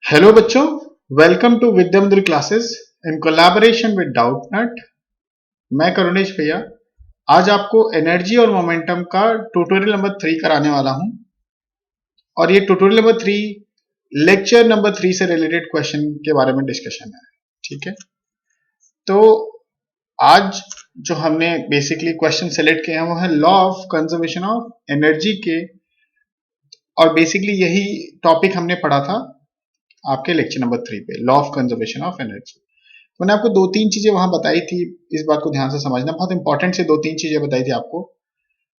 Hello बच्चों, welcome to Vidyamandir classes in collaboration with Doubtnut. मैं करुणेश भैया आज आपको एनर्जी और मोमेंटम का ट्यूटोरियल नंबर 3 कराने वाला हूं और ये ट्यूटोरियल नंबर 3 लेक्चर नंबर 3 से रिलेटेड क्वेश्चन के बारे में डिस्कशन है। ठीक है, तो आज जो हमने बेसिकली क्वेश्चन सेलेक्ट किए हैं वो है law of conservation of energy के, और बेसिकली यही टॉपिक हमने पढ़ा था आपके लेक्चर नंबर 3 पे, law of conservation of energy. मैंने आपको दो तीन चीजें वहां बताई थी, इस बात को ध्यान से समझना, बहुत इंपॉर्टेंट से दो तीन चीजें बताई थी आपको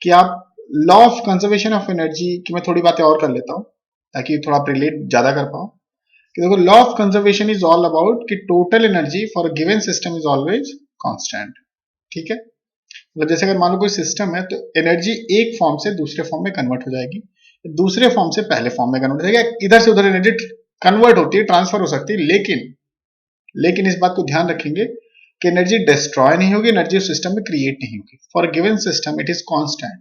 कि आप law of conservation of energy की मैं थोड़ी बातें और कर लेता हूं ताकि थोड़ा आप रिलेट ज्यादा कर पाओ। कि देखो, law of conservation is all about कि total energy for a given system is always constant. ठीक है, मतलब जैसे अगर मान लो कोई सिस्टम है तो एनर्जी एक फॉर्म से दूसरे फॉर्म में कन्वर्ट हो जाएगी, दूसरे फॉर्म से पहले फॉर्म में कन्वर्ट हो जाएगी, इधर से उधर एनर्जी कन्वर्ट होती है, ट्रांसफर हो सकती है, लेकिन इस बात को ध्यान रखेंगे कि एनर्जी डिस्ट्रॉय नहीं होगी, एनर्जी उस सिस्टम में क्रिएट नहीं होगी। For given system it is constant.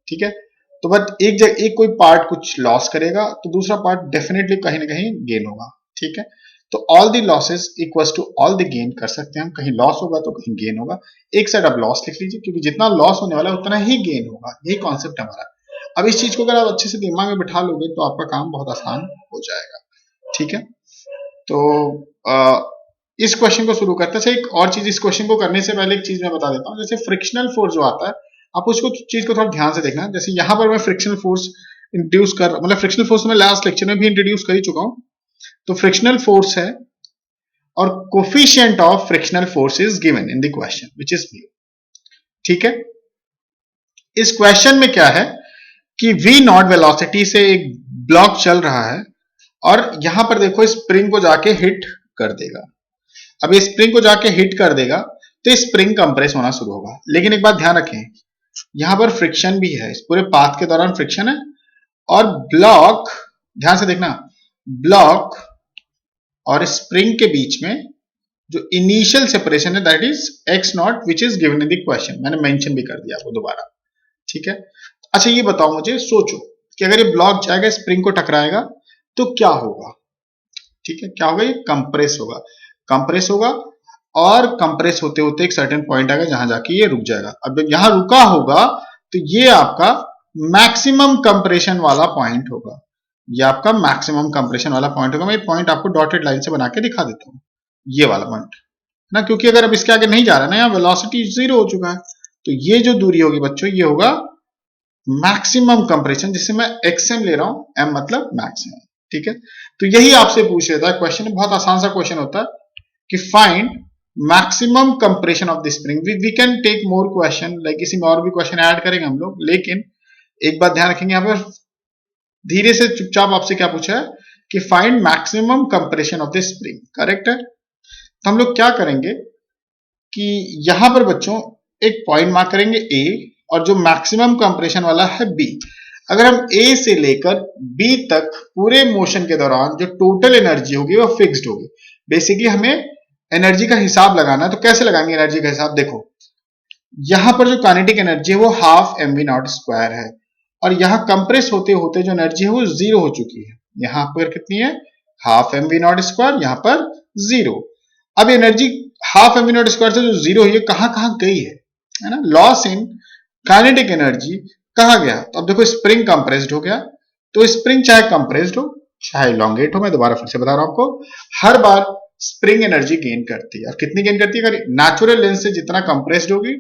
ठीक है, तो बट एक कोई पार्ट कुछ लॉस करेगा तो दूसरा पार्ट डेफिनेटली कहीं ना कहीं गेन होगा। ठीक है, तो all the losses equals to all the gain कर सकते हैं हम, कहीं लॉस होगा तो कहीं गेन होगा। एक साइड आप लॉस लिख लीजिए क्योंकि जितना लॉस होने वाला है उतना ही गेन होगा, यही कॉन्सेप्ट हमारा। अब इस चीज को अगर आप अच्छे से दिमाग में बिठा लोगे तो आपका काम बहुत आसान हो जाएगा। ठीक है, तो इस क्वेश्चन को शुरू करते हैं। अच्छा, एक और चीज, इस क्वेश्चन को करने से पहले एक चीज मैं बता देता हूँ। जैसे फ्रिक्शनल फोर्स जो आता है, आप उसको चीज को थोड़ा ध्यान से देखना। जैसे यहां पर मैं फ्रिक्शनल फोर्स इंट्रोड्यूस कर, मतलब फ्रिक्शनल फोर्स मैं लास्ट लेक्चर में भी इंट्रोड्यूस कर ही चुका हूं। तो फ्रिक्शनल फोर्स है और coefficient of frictional force is given in the question which is mu. ठीक है, इस क्वेश्चन में क्या है कि v नॉट वेलोसिटी से एक ब्लॉक चल रहा है और यहां पर देखो स्प्रिंग को जाके हिट कर देगा। अब ये स्प्रिंग को जाके हिट कर देगा तो स्प्रिंग कंप्रेस होना शुरू होगा। लेकिन एक बात ध्यान रखें, यहां पर फ्रिक्शन भी है, इस पूरे पाथ के दौरान फ्रिक्शन है और ब्लॉक, ध्यान से देखना, ब्लॉक और स्प्रिंग के बीच में जो इनिशियल सेपरेशन है that is x not which is given in the question. मैंने मेंशन भी कर दिया आपको दोबारा। ठीक है, अच्छा ये बताओ मुझे, सोचो कि अगर ये ब्लॉक जाएगा स्प्रिंग को टकराएगा तो क्या होगा। ठीक है, क्या होगा, ये कंप्रेस होगा, कंप्रेस होगा और कंप्रेस होते होते एक सर्टेन पॉइंट आएगा जहां जाके ये रुक जाएगा। अब जब यहां रुका होगा तो ये आपका मैक्सिमम कंप्रेशन वाला पॉइंट होगा, ये आपका मैक्सिमम कंप्रेशन वाला पॉइंट होगा। मैं ये पॉइंट आपको डॉटेड लाइन से बना के दिखा देता हूं, ये वाला पॉइंट ना, क्योंकि अगर अब इसके आगे नहीं जा रहा ना, यहाँ वेलोसिटी जीरो हो चुका है, तो ये जो दूरी होगी बच्चों ये होगा मैक्सिमम कंप्रेशन, जिससे मैं एक्सएम ले रहा हूं, एम मतलब मैक्सिमम। ठीक है, तो यही आपसे पूछ लेता है क्वेश्चन, बहुत आसान सा क्वेश्चन होता है कि find maximum compression of the spring. We can take more question, like इसी में और भी क्वेश्चन ऐड करेंगे हम लोग, लेकिन एक बात ध्यान रखेंगे यहां पर धीरे से चुपचाप आपसे क्या पूछा है कि find maximum compression of the spring. Correct है, तो हम लोग क्या करेंगे कि यहां पर बच्चों एक पॉइंट मार्क करेंगे ए, और जो मैक्सिमम कंप्रेशन वाला है बी। अगर हम ए से लेकर बी तक पूरे मोशन के दौरान जो टोटल एनर्जी होगी वो फिक्स्ड होगी। बेसिकली हमें एनर्जी का हिसाब लगाना है, तो कैसे लगाएंगे एनर्जी का हिसाब, देखो यहां पर जो काइनेटिक एनर्जी है वो half m v not square है और यहां कंप्रेस होते होते जो एनर्जी है वो जीरो हो चुकी है। यहां पर कितनी है, half m v not square, यहां पर जीरो। अब energy half m v not square से जो जीरो हुई है कहां कहां गई है ना, लॉस इन काइनेटिक एनर्जी कहा गया। तो अब देखो स्प्रिंग कंप्रेस्ड हो गया, तो स्प्रिंग चाहे कंप्रेस्ड हो चाहे इलॉन्गेट हो, मैं दोबारा फिर से बता रहा हूं आपको, हर बार स्प्रिंग एनर्जी गेन करती है। और कितनी गेन करती है, अगर नेचुरल लेंथ से जितना कंप्रेस्ड होगी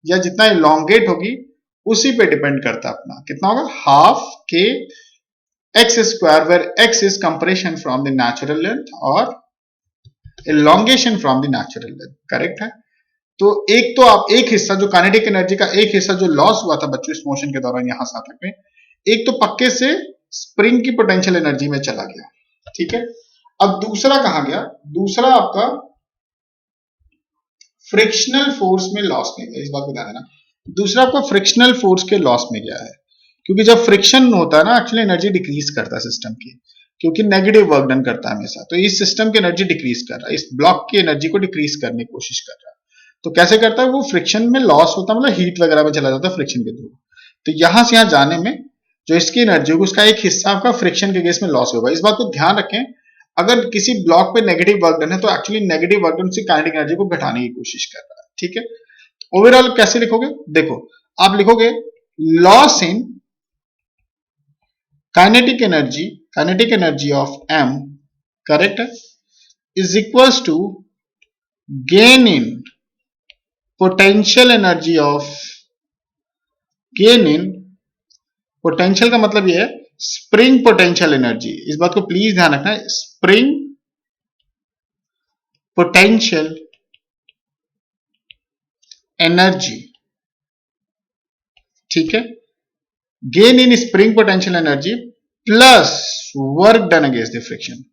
या जितना इलॉन्गेट होगी उसी पे डिपेंड करता है अपना कितना होगा, half k x square, where x is compression from the natural length और elongation from the natural length. Correct है, तो एक तो आप एक हिस्सा जो काइनेटिक एनर्जी का एक हिस्सा जो लॉस हुआ था बच्चों इस मोशन के दौरान यहां से तक में, एक तो पक्के से स्प्रिंग की पोटेंशियल एनर्जी में चला गया। ठीक है, अब दूसरा कहां गया, दूसरा आपका फ्रिक्शनल फोर्स में लॉस में गया। इस बात को ध्यान देना, दूसरा आपका फ्रिक्शनल फोर्स के लॉस में गया है, क्योंकि जब फ्रिक्शन होता है ना एक्चुअली एनर्जी डिक्रीज करता है सिस्टम की, क्योंकि नेगेटिव वर्क डन करता है हमेशा। तो इस सिस्टम की एनर्जी डिक्रीज कर रहा है, इस ब्लॉक की एनर्जी को डिक्रीज करने की कोशिश कर रहा है। तो कैसे करता है, वो फ्रिक्शन में लॉस होता है, मतलब हीट वगैरह में चला जाता है फ्रिक्शन के थ्रू। तो यहां से यहां जाने में जो इसकी एनर्जी होगी उसका एक हिस्सा आपका फ्रिक्शन के केस में लॉस होगा। इस बात को ध्यान रखें, अगर किसी ब्लॉक पे नेगेटिव वर्क डन है तो एक्चुअली नेगेटिव वर्क डन से काइनेटिक एनर्जी को घटाने की कोशिश कर रहा है, ठीक है। ओवरऑल कैसे लिखोगे, देखो आप लिखोगे loss in kinetic energy of m, correct है, is equals to gain in potential energy of, gain in potential का मतलब ये है स्प्रिंग पोटेंशियल एनर्जी, इस बात को प्लीज ध्यान रखना है, स्प्रिंग पोटेंशियल एनर्जी, ठीक है, gain in spring potential energy plus work done against the friction,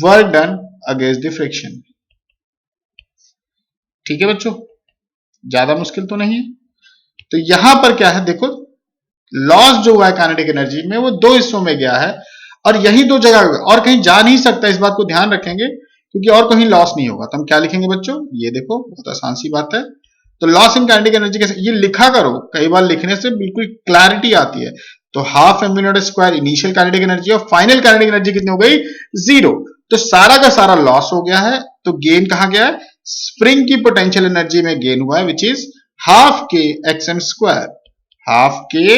work done against the friction, ठीक है बच्चों, ज्यादा मुश्किल तो नहीं है। तो यहां पर क्या है, देखो लॉस जो हुआ है काइनेटिक एनर्जी में वो दो हिस्सों में गया है और यही दो जगह और कहीं जा नहीं सकता, इस बात को ध्यान रखेंगे क्योंकि और कहीं लॉस नहीं होगा। तो हम क्या लिखेंगे बच्चों, ये देखो बहुत आसान सी बात है। तो लॉस इन काइनेटिक एनर्जी कैसे, ये लिखा करो, कई बार लिखने से बिल्कुल क्लैरिटी आती है। तो half m v not square initial kinetic energy और फाइनल काइनेटिक एनर्जी कितनी हो गई, 0। तो सारा का सारा लॉस हो गया है, तो गेन कहां गया है, स्प्रिंग की पोटेंशियल एनर्जी में गेन हुआ है विच इज हाफ के एक्सएम स्क्वायर, हाफ के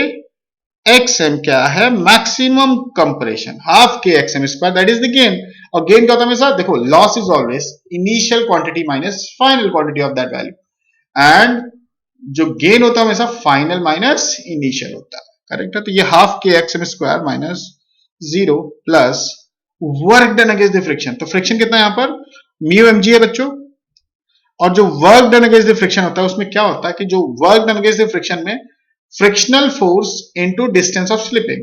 एक्सएम क्या है, मैक्सिमम कंप्रेशन, हाफ के x m square that is the gain. और गेन क्या होता है हमेशा, देखो loss is always initial quantity minus final quantity of that value, and जो गेन होता है हमेशा फाइनल माइनस इनिशियल होता है, करेक्ट है। तो ये हाफ के x m square minus 0 plus work done against the friction, तो फ्रिक्शन कितना है यहां पर, म्यू एमजी है बच्चों, और जो work done against the friction होता है उसमें क्या होता है कि जो work done against the friction में frictional force into distance of slipping,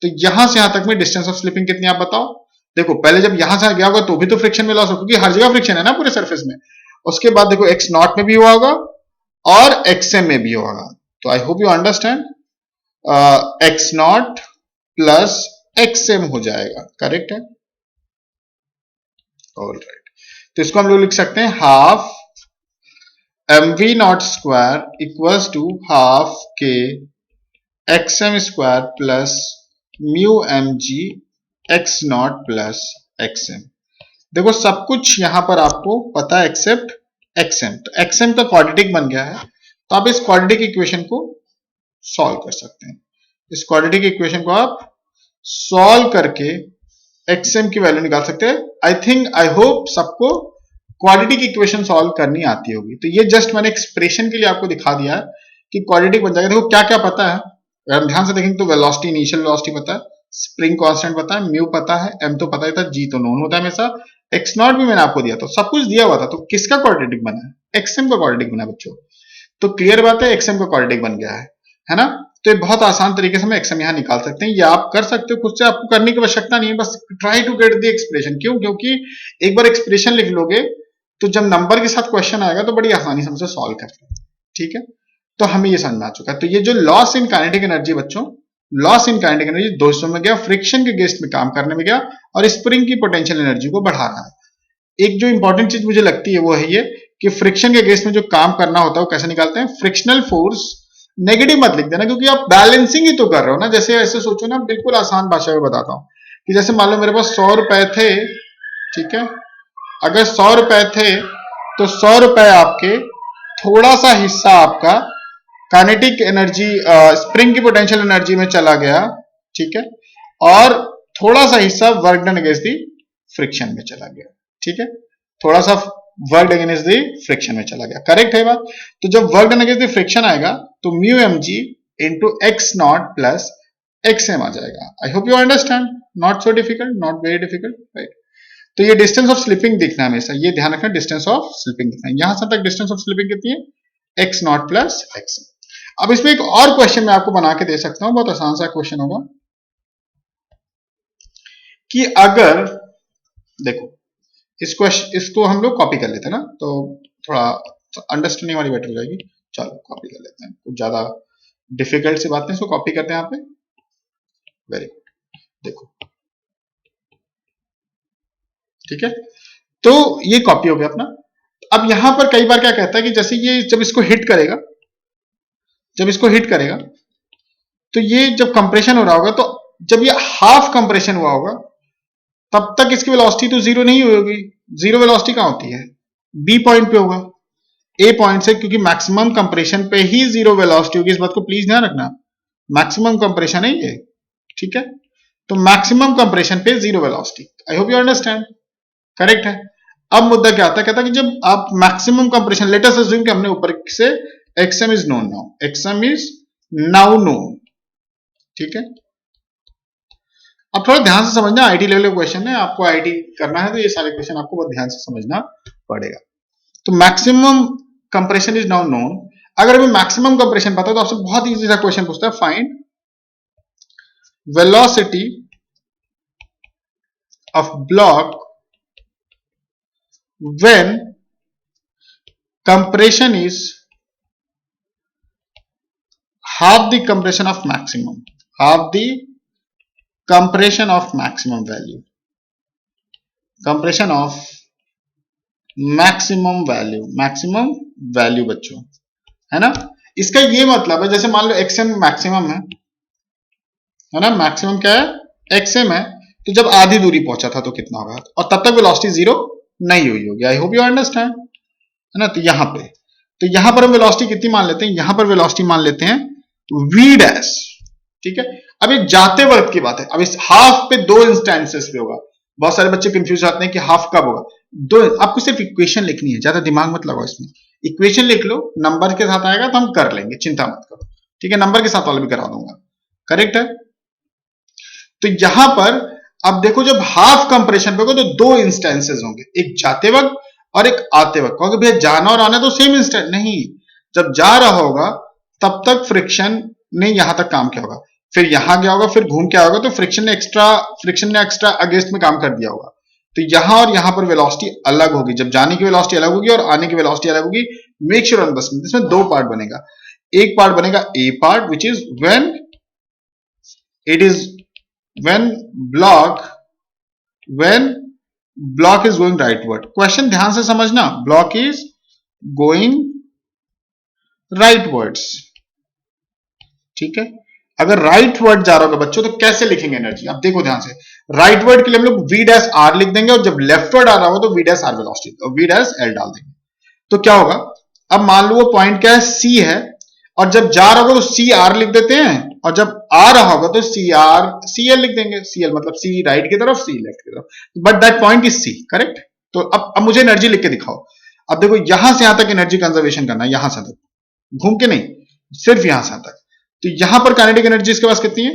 तो यहां से यहां तक में डिस्टेंस ऑफ स्लिपिंग कितनी आप बताओ, देखो पहले जब यहां से गया होगा तो भी तो फ्रिक्शन में लॉस होगा क्योंकि हर जगह फ्रिक्शन है ना पूरे सरफेस में, उसके बाद देखो एक्स नॉट में भी हुआ होगा और एक्सएम में भी होगा। तो आई hope you understand, x not plus XM हो जाएगा, करेक्ट है, ऑलराइट। तो इसको हम लोग लिख सकते हैं half mv not square equals to half के x m square plus mu mg x not plus x m. देखो सब कुछ यहां पर आपको पता है एक्सेप्ट एक्सएम, तो एक्सएम का क्वाड्रेटिक बन गया है, तो आप इस क्वाड्रेटिक इक्वेशन को सॉल्व कर सकते हैं। इस क्वाड्रेटिक इक्वेशन को आप सॉल्व करके एक्सएम की वैल्यू निकाल सकते हैं। आई होप सबको क्वाड्रेटिक इक्वेशन सॉल्व करनी आती होगी। तो ये जस्ट मैंने एक्सप्रेशन के लिए आपको दिखा दिया है कि क्वाड्रेटिक बन जाएगा। देखो क्या क्या पता है, अगर हम ध्यान से देखेंगे तो वेलोसिटी, इनिशियल वेलोसिटी पता है, स्प्रिंग कांस्टेंट पता है, म्यू पता है, एम तो पता ही था, जी तो नोन होता है हमेशा, एक्स नॉट भी मैंने आपको दिया, तो सब कुछ दिया हुआ था। तो किसका क्वाड्रेटिक बना है, एक्सएम का क्वाड्रेटिक बना है बच्चों। तो क्लियर बात है, एक्सएम का क्वाड्रेटिक बन गया है ना। तो ये बहुत आसान तरीके से हम एक्सएम यहां निकाल सकते हैं, ये आप कर सकते हो खुद से, आपको करने की आवश्यकता नहीं है, बस try to get the expression. क्यों, क्योंकि एक बार एक्सप्रेशन लिख लोगे तो जब नंबर के साथ क्वेश्चन आएगा तो बड़ी आसानी से हमसे सॉल्व कर लेंगे, ठीक है। तो हमें ये समझ में आ चुका है। तो ये जो लॉस इन काइनेटिक एनर्जी बच्चों, लॉस इन काइनेटिक एनर्जी दो हिस्सों में गया, फ्रिक्शन के अगेंस्ट में काम करने में गया और स्प्रिंग की पोटेंशियल एनर्जी को बढ़ा रहा है। एक जो इंपॉर्टेंट चीज मुझे लगती है वो है ये कि फ्रिक्शन के अगेंस्ट में जो काम करना होता है वो कैसे निकालते हैं, फ्रिक्शनल फोर्स, नेगेटिव मत लिख देना क्योंकि आप बैलेंसिंग ही तो कर रहे हो ना। जैसे ऐसे सोचो ना, बिल्कुल आसान भाषा में बताता हूं कि जैसे मान लो मेरे पास 100 रुपए थे, ठीक है, अगर 100 रुपए थे तो 100 रुपए आपके, थोड़ा सा हिस्सा आपका काइनेटिक एनर्जी, स्प्रिंग की पोटेंशियल एनर्जी में चला गया, ठीक है, और थोड़ा सा हिस्सा work done against the friction में चला गया, ठीक है, थोड़ा सा work done against the friction में चला गया, करेक्ट है बात। तो जब work done against the friction आएगा तो mu mg into x not plus x m आ जाएगा। I hope you understand, not so difficult, not very difficult, right. तो ये डिस्टेंस ऑफ स्लिपिंग दिखना है हमेशा, ये ध्यान रखना, डिस्टेंस ऑफ स्लिपिंग दिखना है। यहां से तक डिस्टेंस ऑफ स्लिपिंग कितनी है, एक्स नॉट प्लस एक्स। अब इसमें एक और क्वेश्चन मैं आपको बना के दे सकता हूं, बहुत आसान सा क्वेश्चन होगा कि अगर, देखो इसको हम लोग कॉपी कर लेते हैं ना, तो थोड़ा अंडरस्टैंडिंग वाली बेटर हो जाएगी। चलो कॉपी कर लेते हैं, कुछ ज्यादा डिफिकल्ट सी बातें, इसको कॉपी करते हैं यहाँ पे, वेरी गुड, देखो ठीक है। तो ये कॉपी हो गया अपना। अब यहां पर कई बार क्या कहता है कि जैसे ये जब इसको हिट करेगा, जब इसको हिट करेगा तो ये जब कंप्रेशन हो रहा होगा, तो जब ये हाफ कंप्रेशन हुआ होगा तब तक इसकी वेलोसिटी तो जीरो नहीं होगी। जीरो वेलोसिटी कहां होती है? बी पॉइंट पे होगा, ए पॉइंट से, क्योंकि मैक्सिमम कंप्रेशन पे ही जीरो वेलोसिटी होगी। इस बात को प्लीज ध्यान रखना, मैक्सिमम कंप्रेशन है ये, ठीक है। तो मैक्सिमम कंप्रेशन पे zero velocity. I hope you understand, correct है। अब मुद्दा क्या आता है, कहता है कि जब आप maximum compression, let us assume कि हमने ऊपर से XM is known now, XM is now known, ठीक है। अब थोड़ा ध्यान से समझना, आईटी लेवल का क्वेश्चन है, आपको आईटी करना है तो ये सारे क्वेश्चन आपको बहुत ध्यान से समझना पड़ेगा। तो maximum compression is now known. अगर हमें मैक्सिमम कंप्रेशन पता है तो आपसे बहुत इजी सा क्वेश्चन पूछता है, find velocity of block when compression is half the compression of maximum, half the compression of maximum value, compression of maximum value बच्चों, है ना। इसका ये मतलब है, जैसे मान लो एक्सएम मैक्सिमम है ना, मैक्सिमम क्या है, एक्सएम है, तो जब आधी दूरी पहुंचा था तो कितना होगा, और तब तक वेलोसिटी जीरो नहीं हुई होगी। आई होप यू अंडरस्टैंड, है ना। तो यहां पर हम वेलोसिटी कितनी मान लेते हैं, यहां पर वेलोसिटी मान लेते हैं v डैश, ठीक है। अब ये जाते वक्त की बात है, अब इस हाफ पे दो इंस्टेंसेस पे होगा। बहुत सारे बच्चे कंफ्यूज आते हैं कि हाफ कब होगा, दो, आपको सिर्फ इक्वेशन लिखनी है, ज्यादा दिमाग मत लगाओ इसमें, इक्वेशन लिख लो, नंबर के साथ आएगा तो हम कर लेंगे, चिंता मत करो, ठीक है। नंबर के साथ वाला भी करा दूंगा, करेक्ट है। तो यहां पर अब देखो, जब हाफ कंप्रेशन पे होगा तो दो इंस्टेंसेस होंगे, एक जाते वक्त और एक आते वक्त। कहोगे भैया जाना और आना तो सेम इंस्टेंट, नहीं, जब जा रहा होगा तब तक फ्रिक्शन ने यहां तक काम किया होगा, फिर यहां गया होगा, फिर घूम के होगा, तो फ्रिक्शन ने एक्स्ट्रा अगेंस्ट में काम कर दिया होगा। तो यहां और यहां पर वेलोसिटी अलग होगी, जब जाने की वेलोसिटी अलग होगी और आने की वेलोसिटी अलग होगी। मेक श्योर अंडरस्टैंड, इसमें दो पार्ट बनेगा, एक पार्ट बनेगा a part which is when block is going rightward। Question ध्यान से समझना, ब्लॉक इज गोइंग राइटवर्ड्स, ठीक है। अगर राइटवर्ड जा रहा होगा बच्चों तो कैसे लिखेंगे एनर्जी, अब देखो ध्यान से। राइटवर्ड के लिए हम लोग v डैश आर लिख देंगे, और जब लेफ्टवर्ड आ रहा होगा तो v डैश आर वेलोसिटी, और v डैश एल डाल देंगे। तो क्या होगा, अब मान लो वो पॉइंट क्या है, सी है, और जब जा रहा होगा तो सी आर लिख देते हैं, और जब आ रहा होगा तो सी आर सी एल लिख देंगे। सी एल मतलब सी राइट की तरफ, सी लेफ्ट की तरफ, but that point is C, correct. तो अब मुझे एनर्जी लिख के दिखाओ। अब देखो, यहां से यहां तक एनर्जी कंजर्वेशन करना है, यहां से तक, घूम के नहीं, सिर्फ यहां से तक। तो यहां पर काइनेटिक एनर्जी इसके पास कितनी है,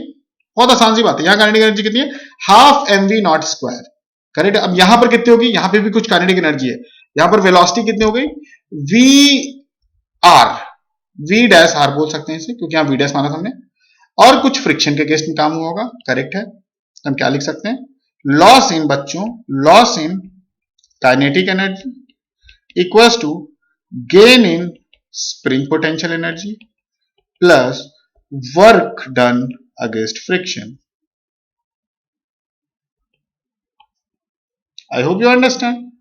बहुत आसान सी बात है, यहां काइनेटिक एनर्जी कितनी है, half m v not square, correct. अब यहां पर कितनी होगी, यहां पे भी कुछ काइनेटिक एनर्जी है, यहां पर वेलोसिटी कितनी हो गई, v r, v dash r बोल सकते हैं इसे, क्योंकि यहां वी डैश माना था हमने, और कुछ फ्रिक्शन के केस में काम हुआ होगा, करेक्ट है। तो हम क्या लिख सकते हैं, लॉस इन बच्चों, loss in kinetic energy equals to gain in spring potential energy plus work done against friction. I hope you understand,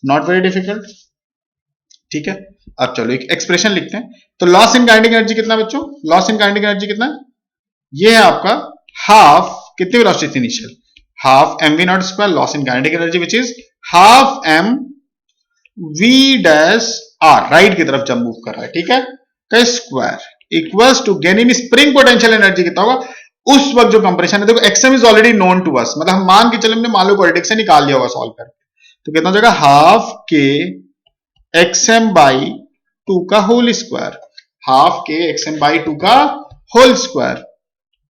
not very difficult, ठीक है। अब चलो एक एक्सप्रेशन लिखते हैं। तो लॉस इन काइनेटिक एनर्जी कितना बच्चों, लॉस इन काइनेटिक एनर्जी कितना है, ये है आपका हाफ, कितनी वेलोसिटी थी initial, half m v not square, loss in kinetic energy which is half m v dash r, right की तरफ जब मूव कर रहा है, ठीक है, का square equals to gain in spring potential energy कितना होगा उस वक्त जो कंप्रेशन है। देखो x m is already known to us, मतलब हम मान के चले, हमने मान लो क्वाड्रेटिक से निकाल लिया होगा सॉल्व करके, तो कितना हो जाएगा, हाफ के एक्सएम बाई 2 का होल स्क्वायर, हाफ के एक्सएम बाई 2 का होल स्क्वायर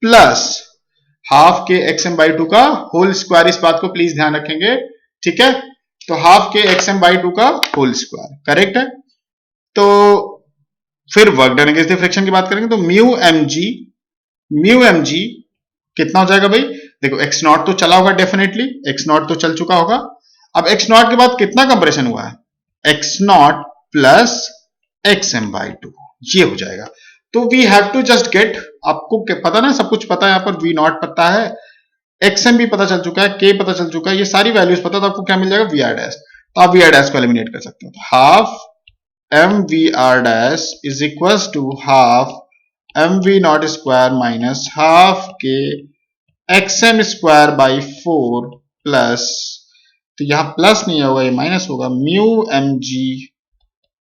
प्लस हाफ के एक्सएम बाई 2 का होल स्क्वायर। इस बात को प्लीज ध्यान रखेंगे, ठीक है। तो हाफ के एक्सएम बाई 2 का होल स्क्वायर, करेक्ट है। तो फिर work done against the friction की बात करेंगे, तो म्यू एम जी कितना हो जाएगा भाई, देखो एक्स नॉट तो चला होगा, डेफिनेटली एक्स नॉट तो चल चुका होगा। अब एक्स नॉट के बाद कितना कंप्रेशन हुआ है, x not plus x m by 2, ये हो जाएगा। तो we have to just get, आपको पता ना, सब कुछ पता है, यहां पर वी नॉट पता है, एक्सएम भी पता चल चुका है, के पता चल चुका है, ये सारी वैल्यूज पता, तो आपको क्या मिल जाएगा, वी आर डैश। तो आप वी आर डैश को एलिमिनेट कर सकते हो, तो half m v r dash is equals to half m v not square minus half के एक्सएम स्क्वायर बाई 4 प्लस, तो यहां प्लस नहीं होगा, ये माइनस होगा, mu m g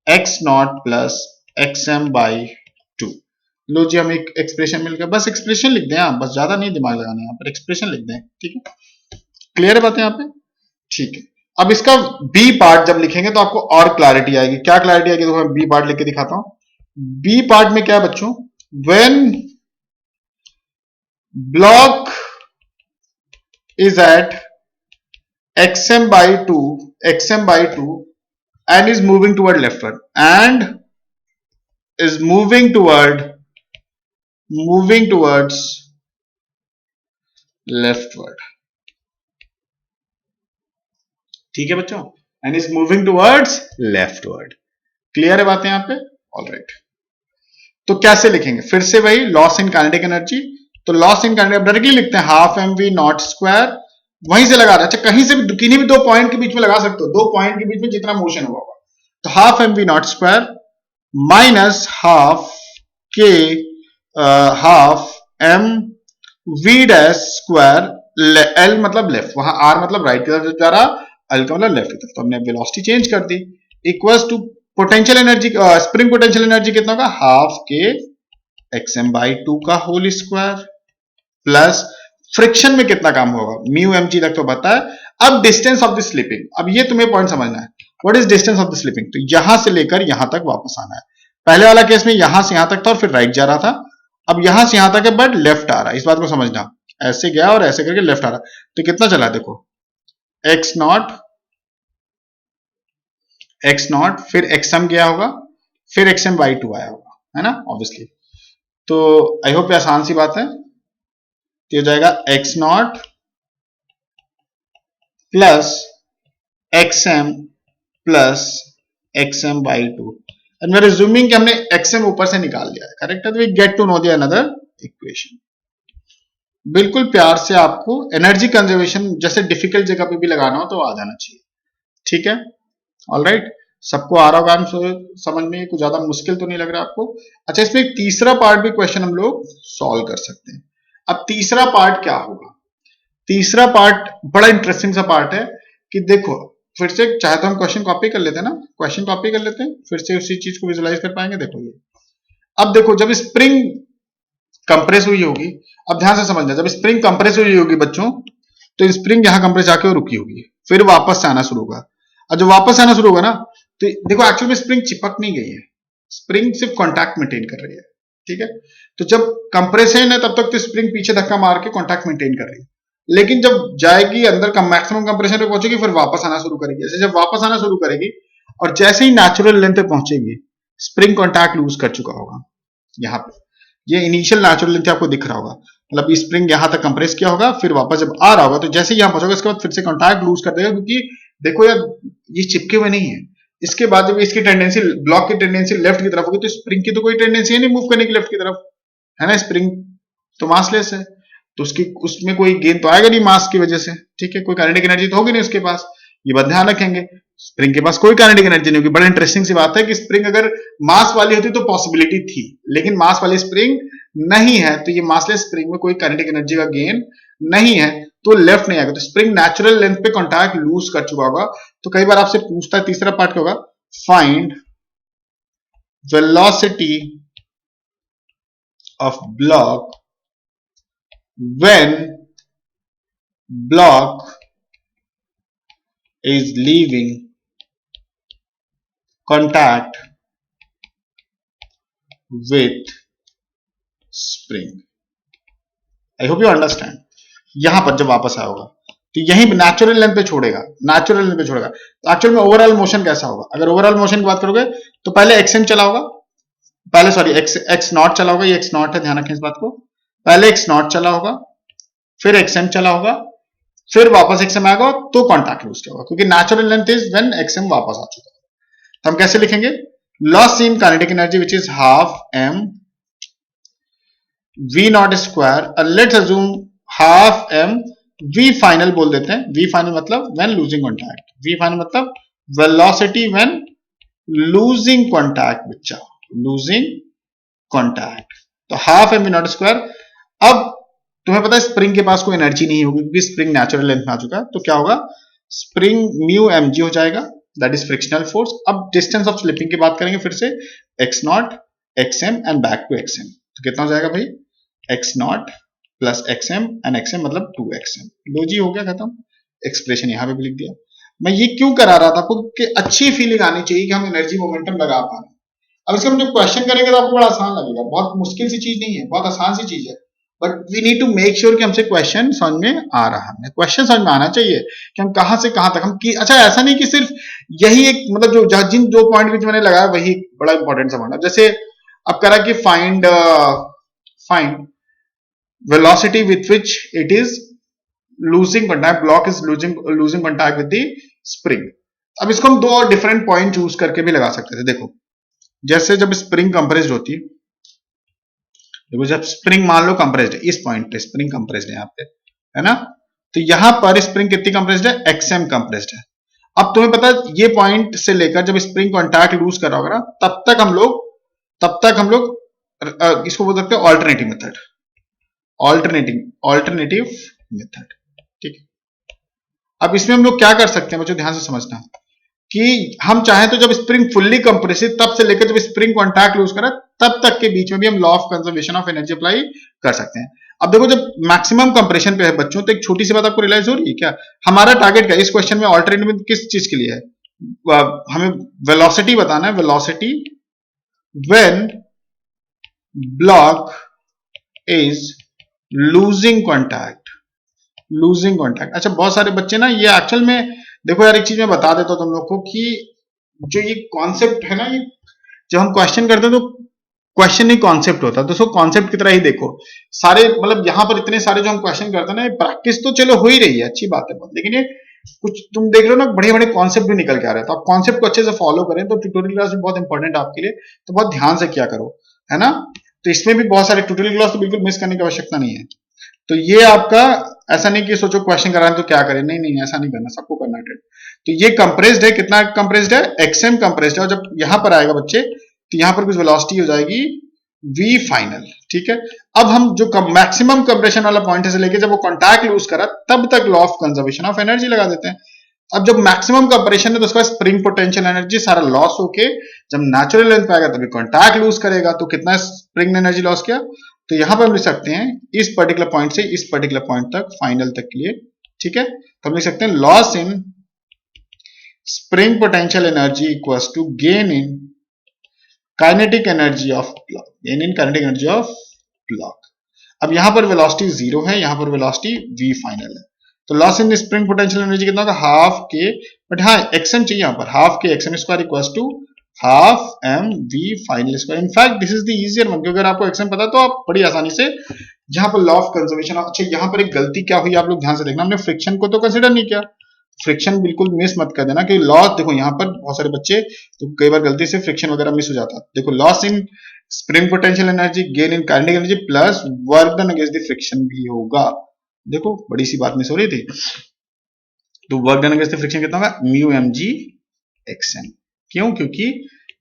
x not plus x m by 2। लो जी, हम एक एक्सप्रेशन मिल गया, बस एक्सप्रेशन लिख दें आप, बस ज्यादा नहीं दिमाग लगाना, यहाँ पर एक्सप्रेशन लिख दें, ठीक है। क्लियर है बातें यहाँ पे? ठीक है। अब इसका बी पार्ट जब लिखेंगे तो आपको और क्लैरिटी आएगी। क्या क्लैरिटी आएगी? तो मैं बी पार्ट लिख के दिखाता हूं। बी पार्ट में क्या है बच्चों? When block is at xm by 2 and is moving toward leftward and is moving towards leftward, ठीक है बच्चों, and is moving towards leftward। Clear है बातें यहाँ पे? ऑलराइट, तो कैसे लिखेंगे? फिर से वही लॉस इन काइनेटिक एनर्जी, तो लॉस इन काइनेटिक डायरेक्टली लिखते हैं half m v not square, वहीं से लगा रहा है, अच्छा कहीं से भी किन्हीं भी दो पॉइंट के बीच में लगा सकते हो, दो पॉइंट के बीच में जितना मोशन हुआ होगा, तो half m v not square minus half k half m v dash square, L मतलब लेफ्ट, वहां आर मतलब राइट की तरफ जा रहा, एल का मतलब लेफ्ट की तरफ, तो हमने वेलोसिटी चेंज कर दी, equals to potential energy, spring potential energy कितना होगा? हाफ के एक्सएम बाई 2 का होल स्क्वायर प्लस फ्रिक्शन में कितना काम होगा? म्यू एम जी तक तो बताया। अब डिस्टेंस ऑफ द स्लिपिंग, अब ये तुम्हें पॉइंट समझना है, what is distance of the slipping? तो यहां से लेकर यहां तक वापस आना है। पहले वाला केस में यहां से यहां तक था और फिर राइट जा रहा था, अब यहां से यहां तक है बट लेफ्ट आ रहा है, इस बात को समझना, ऐसे गया और ऐसे करके लेफ्ट आ रहा, तो कितना चला देखो, एक्स नॉट फिर एक्सएम गया होगा, फिर एक्सएम बाई 2 आया होगा, है ना, ऑब्वियसली। तो आई होप ये आसान सी बात है, तो हो जाएगा x not plus x m plus x m by 2, and we are assuming कि हमने एक्सएम ऊपर से निकाल दिया है, करेक्ट है, तो we get to know the another equation. बिल्कुल प्यार से आपको एनर्जी कंजर्वेशन जैसे डिफिकल्ट जगह पे भी लगाना हो तो आ जाना चाहिए, ठीक है, ऑलराइट। सबको आ रहा होगा समझ में, कुछ ज्यादा मुश्किल तो नहीं लग रहा आपको? अच्छा, इसमें एक तीसरा पार्ट भी क्वेश्चन हम लोग सॉल्व कर सकते हैं। अब तीसरा पार्ट क्या होगा? तीसरा पार्ट बड़ा इंटरेस्टिंग सा पार्ट है कि देखो, फिर से चाहे तो हम क्वेश्चन कॉपी कर लेते हैं ना, क्वेश्चन कॉपी कर लेते हैं, फिर से उसी चीज को विजुलाइज कर पाएंगे। देखो ये, अब देखो जब स्प्रिंग कंप्रेस हुई होगी, अब ध्यान से समझना, जब स्प्रिंग कंप्रेस हुई होगी बच्चों, तो स्प्रिंग यहां कंप्रेस जाके रुकी होगी, फिर वापस से आना शुरू होगा, और जब वापस आना शुरू होगा ना, तो देखो एक्चुअल में स्प्रिंग चिपक नहीं गई है, स्प्रिंग सिर्फ कॉन्टैक्ट मेंटेन कर रही है, ठीक है। तो जब कंप्रेशन है तब तक तो स्प्रिंग पीछे धक्का मार के कॉन्टैक्ट मेंटेन कर रही है, लेकिन जब जाएगी अंदर का मैक्सिमम कंप्रेशन पे पहुंचेगी, फिर वापस आना शुरू करेगी। जैसे जब वापस आना शुरू करेगी और जैसे ही नेचुरल लेंथ पे पहुंचेगी, स्प्रिंग कॉन्टैक्ट लूज कर चुका होगा, यहाँ पे ये इनिशियल नेचुरल लेंथ आपको दिख रहा होगा, मतलब स्प्रिंग यहां तक कंप्रेस किया होगा, फिर वापस जब आ रहा होगा तो जैसे ही यहां पहुंचोगे इसके बाद फिर से कॉन्टैक्ट लूज कर देगा, क्योंकि देखो यार ये चिपके हुए नहीं है। इसके बाद जब इसकी टेंडेंसी, ब्लॉक की टेंडेंसी लेफ्ट की तरफ होगी, तो स्प्रिंग की तो कोई टेंडेंसी है नहीं मूव करने की लेफ्ट की तरफ, है ना, स्प्रिंग तो मासलेस है, तो उसकी उसमें कोई गेन तो आएगा नहीं मास की वजह से, ठीक है, कोई काइनेटिक एनर्जी तो होगी नहीं उसके पास, ये बात ध्यान रखेंगे। स्प्रिंग के पास कोई काइनेटिक एनर्जी नहीं होगी। बड़ा इंटरेस्टिंग सी बात है कि स्प्रिंग अगर मास वाली होती तो पॉसिबिलिटी थी, लेकिन मास वाली स्प्रिंग नहीं है, तो ये मासलेस स्प्रिंग में कोई काइनेटिक एनर्जी का गेन नहीं है, तो लेफ्ट नहीं आएगा, तो स्प्रिंग नेचुरल लेंथ पे कॉन्टैक्ट लूज कर चुका होगा। तो कई बार आपसे पूछता है, तीसरा पार्ट क्या होगा, find velocity of block when block is leaving contact with spring। I hope you understand। यहां पर जब वापस आएगा तो यही नेचुरल लेंथ पे छोड़ेगा, नेचुरल लेंथ पे छोड़ेगा, तो एक्चुअल में ओवरऑल मोशन कैसा होगा? अगर ओवरऑल मोशन की बात करोगे तो पहले एक्सएम चला होगा, पहले सॉरी एक्स नॉट चला होगा, ये एक्स नॉट है, ध्यान रखें इस बात को, पहले एक्स नॉट चला होगा, फिर एक्सएम चला होगा, फिर वापस एक्सएम आएगा तो कॉन्टैक्ट लूज होगा, क्योंकि natural length is when x m वापस आ चुका है। तो हम कैसे लिखेंगे? Loss in kinetic energy which is half m v not square, let's assume half m v final बोल देते हैं, वी फाइनल मतलब when losing contact, v final मतलब वेलोसिटी व्हेन लूजिंग कॉन्टैक्ट, बच्चा लूजिंग कॉन्टैक्ट, तो half m v not square. अब तुम्हें पता है स्प्रिंग के पास कोई एनर्जी नहीं होगी क्योंकि स्प्रिंग नेचुरल लेंथ में आ चुका है, तो क्या होगा, स्प्रिंग म्यू mg हो जाएगा, दैट इज फ्रिक्शनल फोर्स। अब डिस्टेंस ऑफ स्लिपिंग की बात करेंगे फिर से, x not xm and back to xm, तो कितना हो जाएगा भाई, x नॉट प्लस xm एंड xm मतलब 2xm। लो जी, हो गया खत्म, एक्सप्रेशन यहां पे भी लिख दिया। मैं ये क्यों करा रहा था आपको कि अच्छी फीलिंग आनी चाहिए कि हम एनर्जी मोमेंटम लगा पा रहे हैं। अब इसका हम जब क्वेश्चन करेंगे तो आपको बड़ा आसान लगेगा, बहुत मुश्किल सी चीज नहीं है, बहुत आसान सी चीज है, but we need to make sure कि हमसे क्वेश्चन समझ में आ रहा है। क्वेश्चन समझ में आना चाहिए कि हम कहां से कहां तक हम की, अच्छा ऐसा नहीं कि सिर्फ यही एक मतलब जो जिन दो पॉइंट विच मैंने लगाया वही बड़ा इंपॉर्टेंट सा पॉइंट। जैसे अब करा कि find velocity with which it is losing contact, block is losing contact with the spring. अब इसको हम दो और डिफरेंट पॉइंट चूज करके भी लगा सकते थे। देखो जैसे जब स्प्रिंग कंप्रेस्ड होती है, देखो जब स्प्रिंग मान लो कंप्रेस्ड है, इस पॉइंट पे स्प्रिंग कंप्रेस्ड है यहाँ पे, है ना, तो यहां पर स्प्रिंग कितनी कंप्रेस्ड है, एक्सएम कंप्रेस्ड है। अब तुम्हें पता है ये पॉइंट से लेकर जब स्प्रिंग कॉन्टैक्ट लूज कर रहा होगा तब तक हम लोग इसको बोल सकते हैं ऑल्टरनेटिव मेथड, ऑल्टरनेटिव मेथड, ठीक है। अब इसमें हम लोग क्या कर सकते हैं बच्चों, ध्यान से समझना कि हम चाहें तो जब स्प्रिंग फुल्ली कंप्रेसिव तब से लेकर जब स्प्रिंग कॉन्टैक्ट लूज करा तब तक के बीच में भी हम law of conservation of energy apply कर सकते हैं। अब देखो जब मैक्सिमम कंप्रेशन पे है बच्चों, तो एक छोटी सी बात आपको रियलाइज हो रही है क्या, हमारा टारगेट क्या है इस क्वेश्चन में, ऑल्टरनेटिव किस चीज के लिए है, हमें वेलोसिटी बताना है, velocity when block is losing contact. अच्छा बहुत सारे बच्चे ना ये एक्चुअल में, देखो यार एक चीज मैं बता देता हूं तुम लोग को कि जो ये कॉन्सेप्ट है ना, ये जब हम क्वेश्चन करते हैं तो क्वेश्चन ही कॉन्सेप्ट होता है, दोस्तों कॉन्सेप्ट की तरह ही देखो सारे, मतलब यहां पर इतने सारे जो हम क्वेश्चन करते हैं ना, प्रैक्टिस तो चलो हो ही रही है, अच्छी बात है बहुत, लेकिन ये कुछ तुम देख रहे हो ना, बड़े बड़े कॉन्सेप्ट भी निकल के आ रहे हैं, तो आप कॉन्सेप्ट को अच्छे से फॉलो करें तो ट्यूटोरियल क्लास भी बहुत इंपॉर्टेंट आपके लिए, तो बहुत ध्यान से किया करो, है ना। तो इसमें भी बहुत सारे ट्यूटोरियल क्लास तो बिल्कुल मिस करने की आवश्यकता नहीं है। तो ये आपका ऐसा नहीं कि सोचो क्वेश्चन कराएं तो क्या करें, नहीं नहीं ऐसा नहीं करना, सबको करना है। तो ये कंप्रेस्ड है, कितना कंप्रेस्ड है, एक्सएम कंप्रेस्ड है, और जब यहां पर आएगा बच्चे तो यहां पर कुछ वेलोसिटी हो जाएगी वी फाइनल, ठीक है। अब हम जो मैक्सिमम कंप्रेशन वाला पॉइंट से लेके जब वो कॉन्टैक्ट लूज करा तब तक law of conservation of energy लगा देते हैं। अब जब मैक्सिमम कंप्रेशन है तो उसका स्प्रिंग पोटेंशियल एनर्जी सारा लॉस होके जब नेचुरल लेंथ पे आएगा तभी कॉन्टैक्ट लूज करेगा, तो कितना स्प्रिंग एनर्जी लॉस किया, तो यहां पर हम लिख सकते हैं इस पर्टिकुलर पॉइंट से इस पर्टिकुलर पॉइंट तक फाइनल तक के लिए, ठीक है। तो हम लिख सकते हैं loss in spring potential energy equals to gain in kinetic energy of block, gain in kinetic energy of block. अब यहां पर वेलोसिटी 0 है, यहां पर वेलोसिटी v फाइनल है, तो loss in spring potential energy कितना होगा, हाफ के, बट हाँ एक्सएम चाहिए यहां पर, हाफ के x m square equals to half m v final square. In fact this is the easier one, क्योंकि अगर आपको एक्सएम पता तो आप बड़ी आसानी से जहां पर लॉ ऑफ कंजर्वेशन। अच्छा यहां पर एक गलती क्या हुई आप लोग ध्यान से देखना, हमने फ्रिक्शन को तो कंसिडर नहीं किया, फ्रिक्शन बिल्कुल मिस मत कर देना कि लॉस, देखो यहां पर बहुत सारे बच्चे तो कई बार गलती से फ्रिक्शन वगैरह मिस हो जाता है। देखो loss in spring potential energy, gain in kinetic energy plus work done against the friction भी होगा। देखो बड़ी सी बात मिस हो रही थी, तो work done against the friction कितना होगा, म्यू एम जी एक्सएम। क्यों, क्योंकि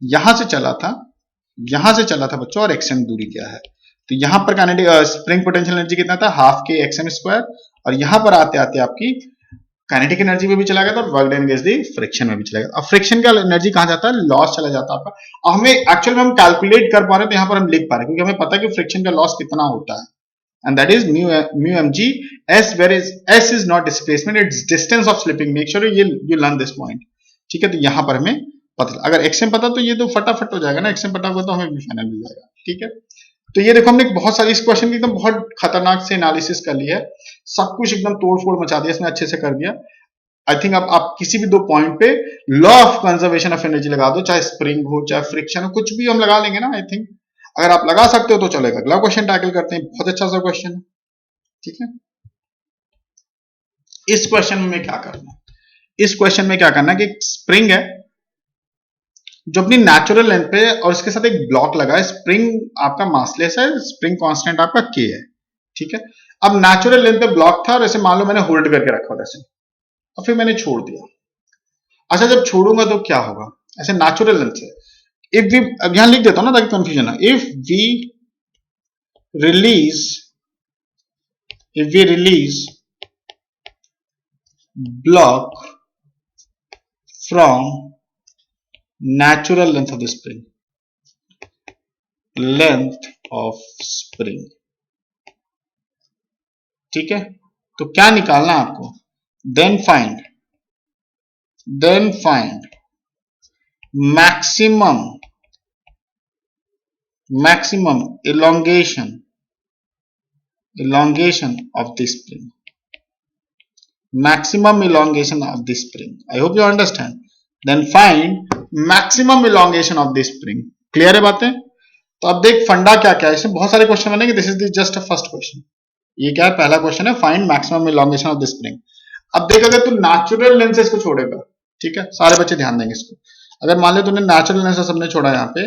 यहां से चला था बच्चों और एक्सएम दूरी क्या है, तो यहां पर काइनेटिक स्प्रिंग पोटेंशियल एनर्जी कितना था, हाफ के एक्सएम स्क्वायर, और यहां पर आते आते आपकी काइनेटिक एनर्जी में भी चला गया था और work done against the friction में भी चला गया। अब फ्रिक्शन का एनर्जी कहां जाता है, लॉस चला जाता है आपका। अब हमें एक्चुअल में हम कैलकुलेट कर पा रहे हैं तो यहां पर हम लिख पा रहे हैं क्योंकि हमें पता है कि फ्रिक्शन का लॉस कितना होता है, and that is mu mg s, where is s is not displacement, it's distance of slipping, make sure you learn this point, ठीक है। तो यहां पर हमें पता, अगर xm पता तो ये तो फटाफट हो जाएगा ना, xm पता होगा तो हमें भी फाइनल मिल जाएगा, ठीक है। तो ये देखो हमने बहुत सारी इस क्वेश्चन की एकदम बहुत खतरनाक से एनालिसिस कर लिया है, सब कुछ एकदम तोड़ फोड़ मचा दिया इसमें, अच्छे से कर दिया। आई थिंक अब आप किसी भी दो पॉइंट पे law of conservation of energy लगा दो, चाहे स्प्रिंग हो चाहे फ्रिक्शन हो, कुछ भी हम लगा लेंगे ना। आई थिंक अगर आप लगा सकते हो तो चलेगा, अगला क्वेश्चन टैकल करते हैं, बहुत अच्छा सा क्वेश्चन है, ठीक है। इस क्वेश्चन में क्या करना, इस क्वेश्चन में क्या करना है कि स्प्रिंग है जो अपनी नेचुरल लेंथ पे और इसके साथ एक ब्लॉक लगा है, स्प्रिंग आपका मासलेस है, स्प्रिंग कांस्टेंट आपका के है, ठीक है। अब नेचुरल लेंथ पे ब्लॉक था और ऐसे मान लो मैंने होल्ड करके रखा था ऐसे, और फिर मैंने छोड़ दिया। अच्छा जब छोड़ूंगा तो क्या होगा, ऐसे नेचुरल लेंथ से इफ वी, अब यहां लिख देता हूं ना ताकि कंफ्यूजन है, if we release if we release block from natural length of the spring, length of spring, ठीक है। तो क्या निकालना आपको, then find maximum elongation of the spring, maximum elongation of the spring. I hope you understand. Then find maximum elongation of the spring. Clear है बातें। तो अब देख फंडा क्या क्या है, इसमें बहुत सारे क्वेश्चन बनेंगे। This is just a first question. ये क्या है, पहला क्वेश्चन है, find maximum elongation of the spring. अब देख, अगर तू नेचुरल लेंथ से इसको छोड़ेगा, ठीक है, सारे बच्चे ध्यान देंगे इसको। अगर मान ले तूने नेचुरल लेंथ से सबने छोड़ा यहाँ पे,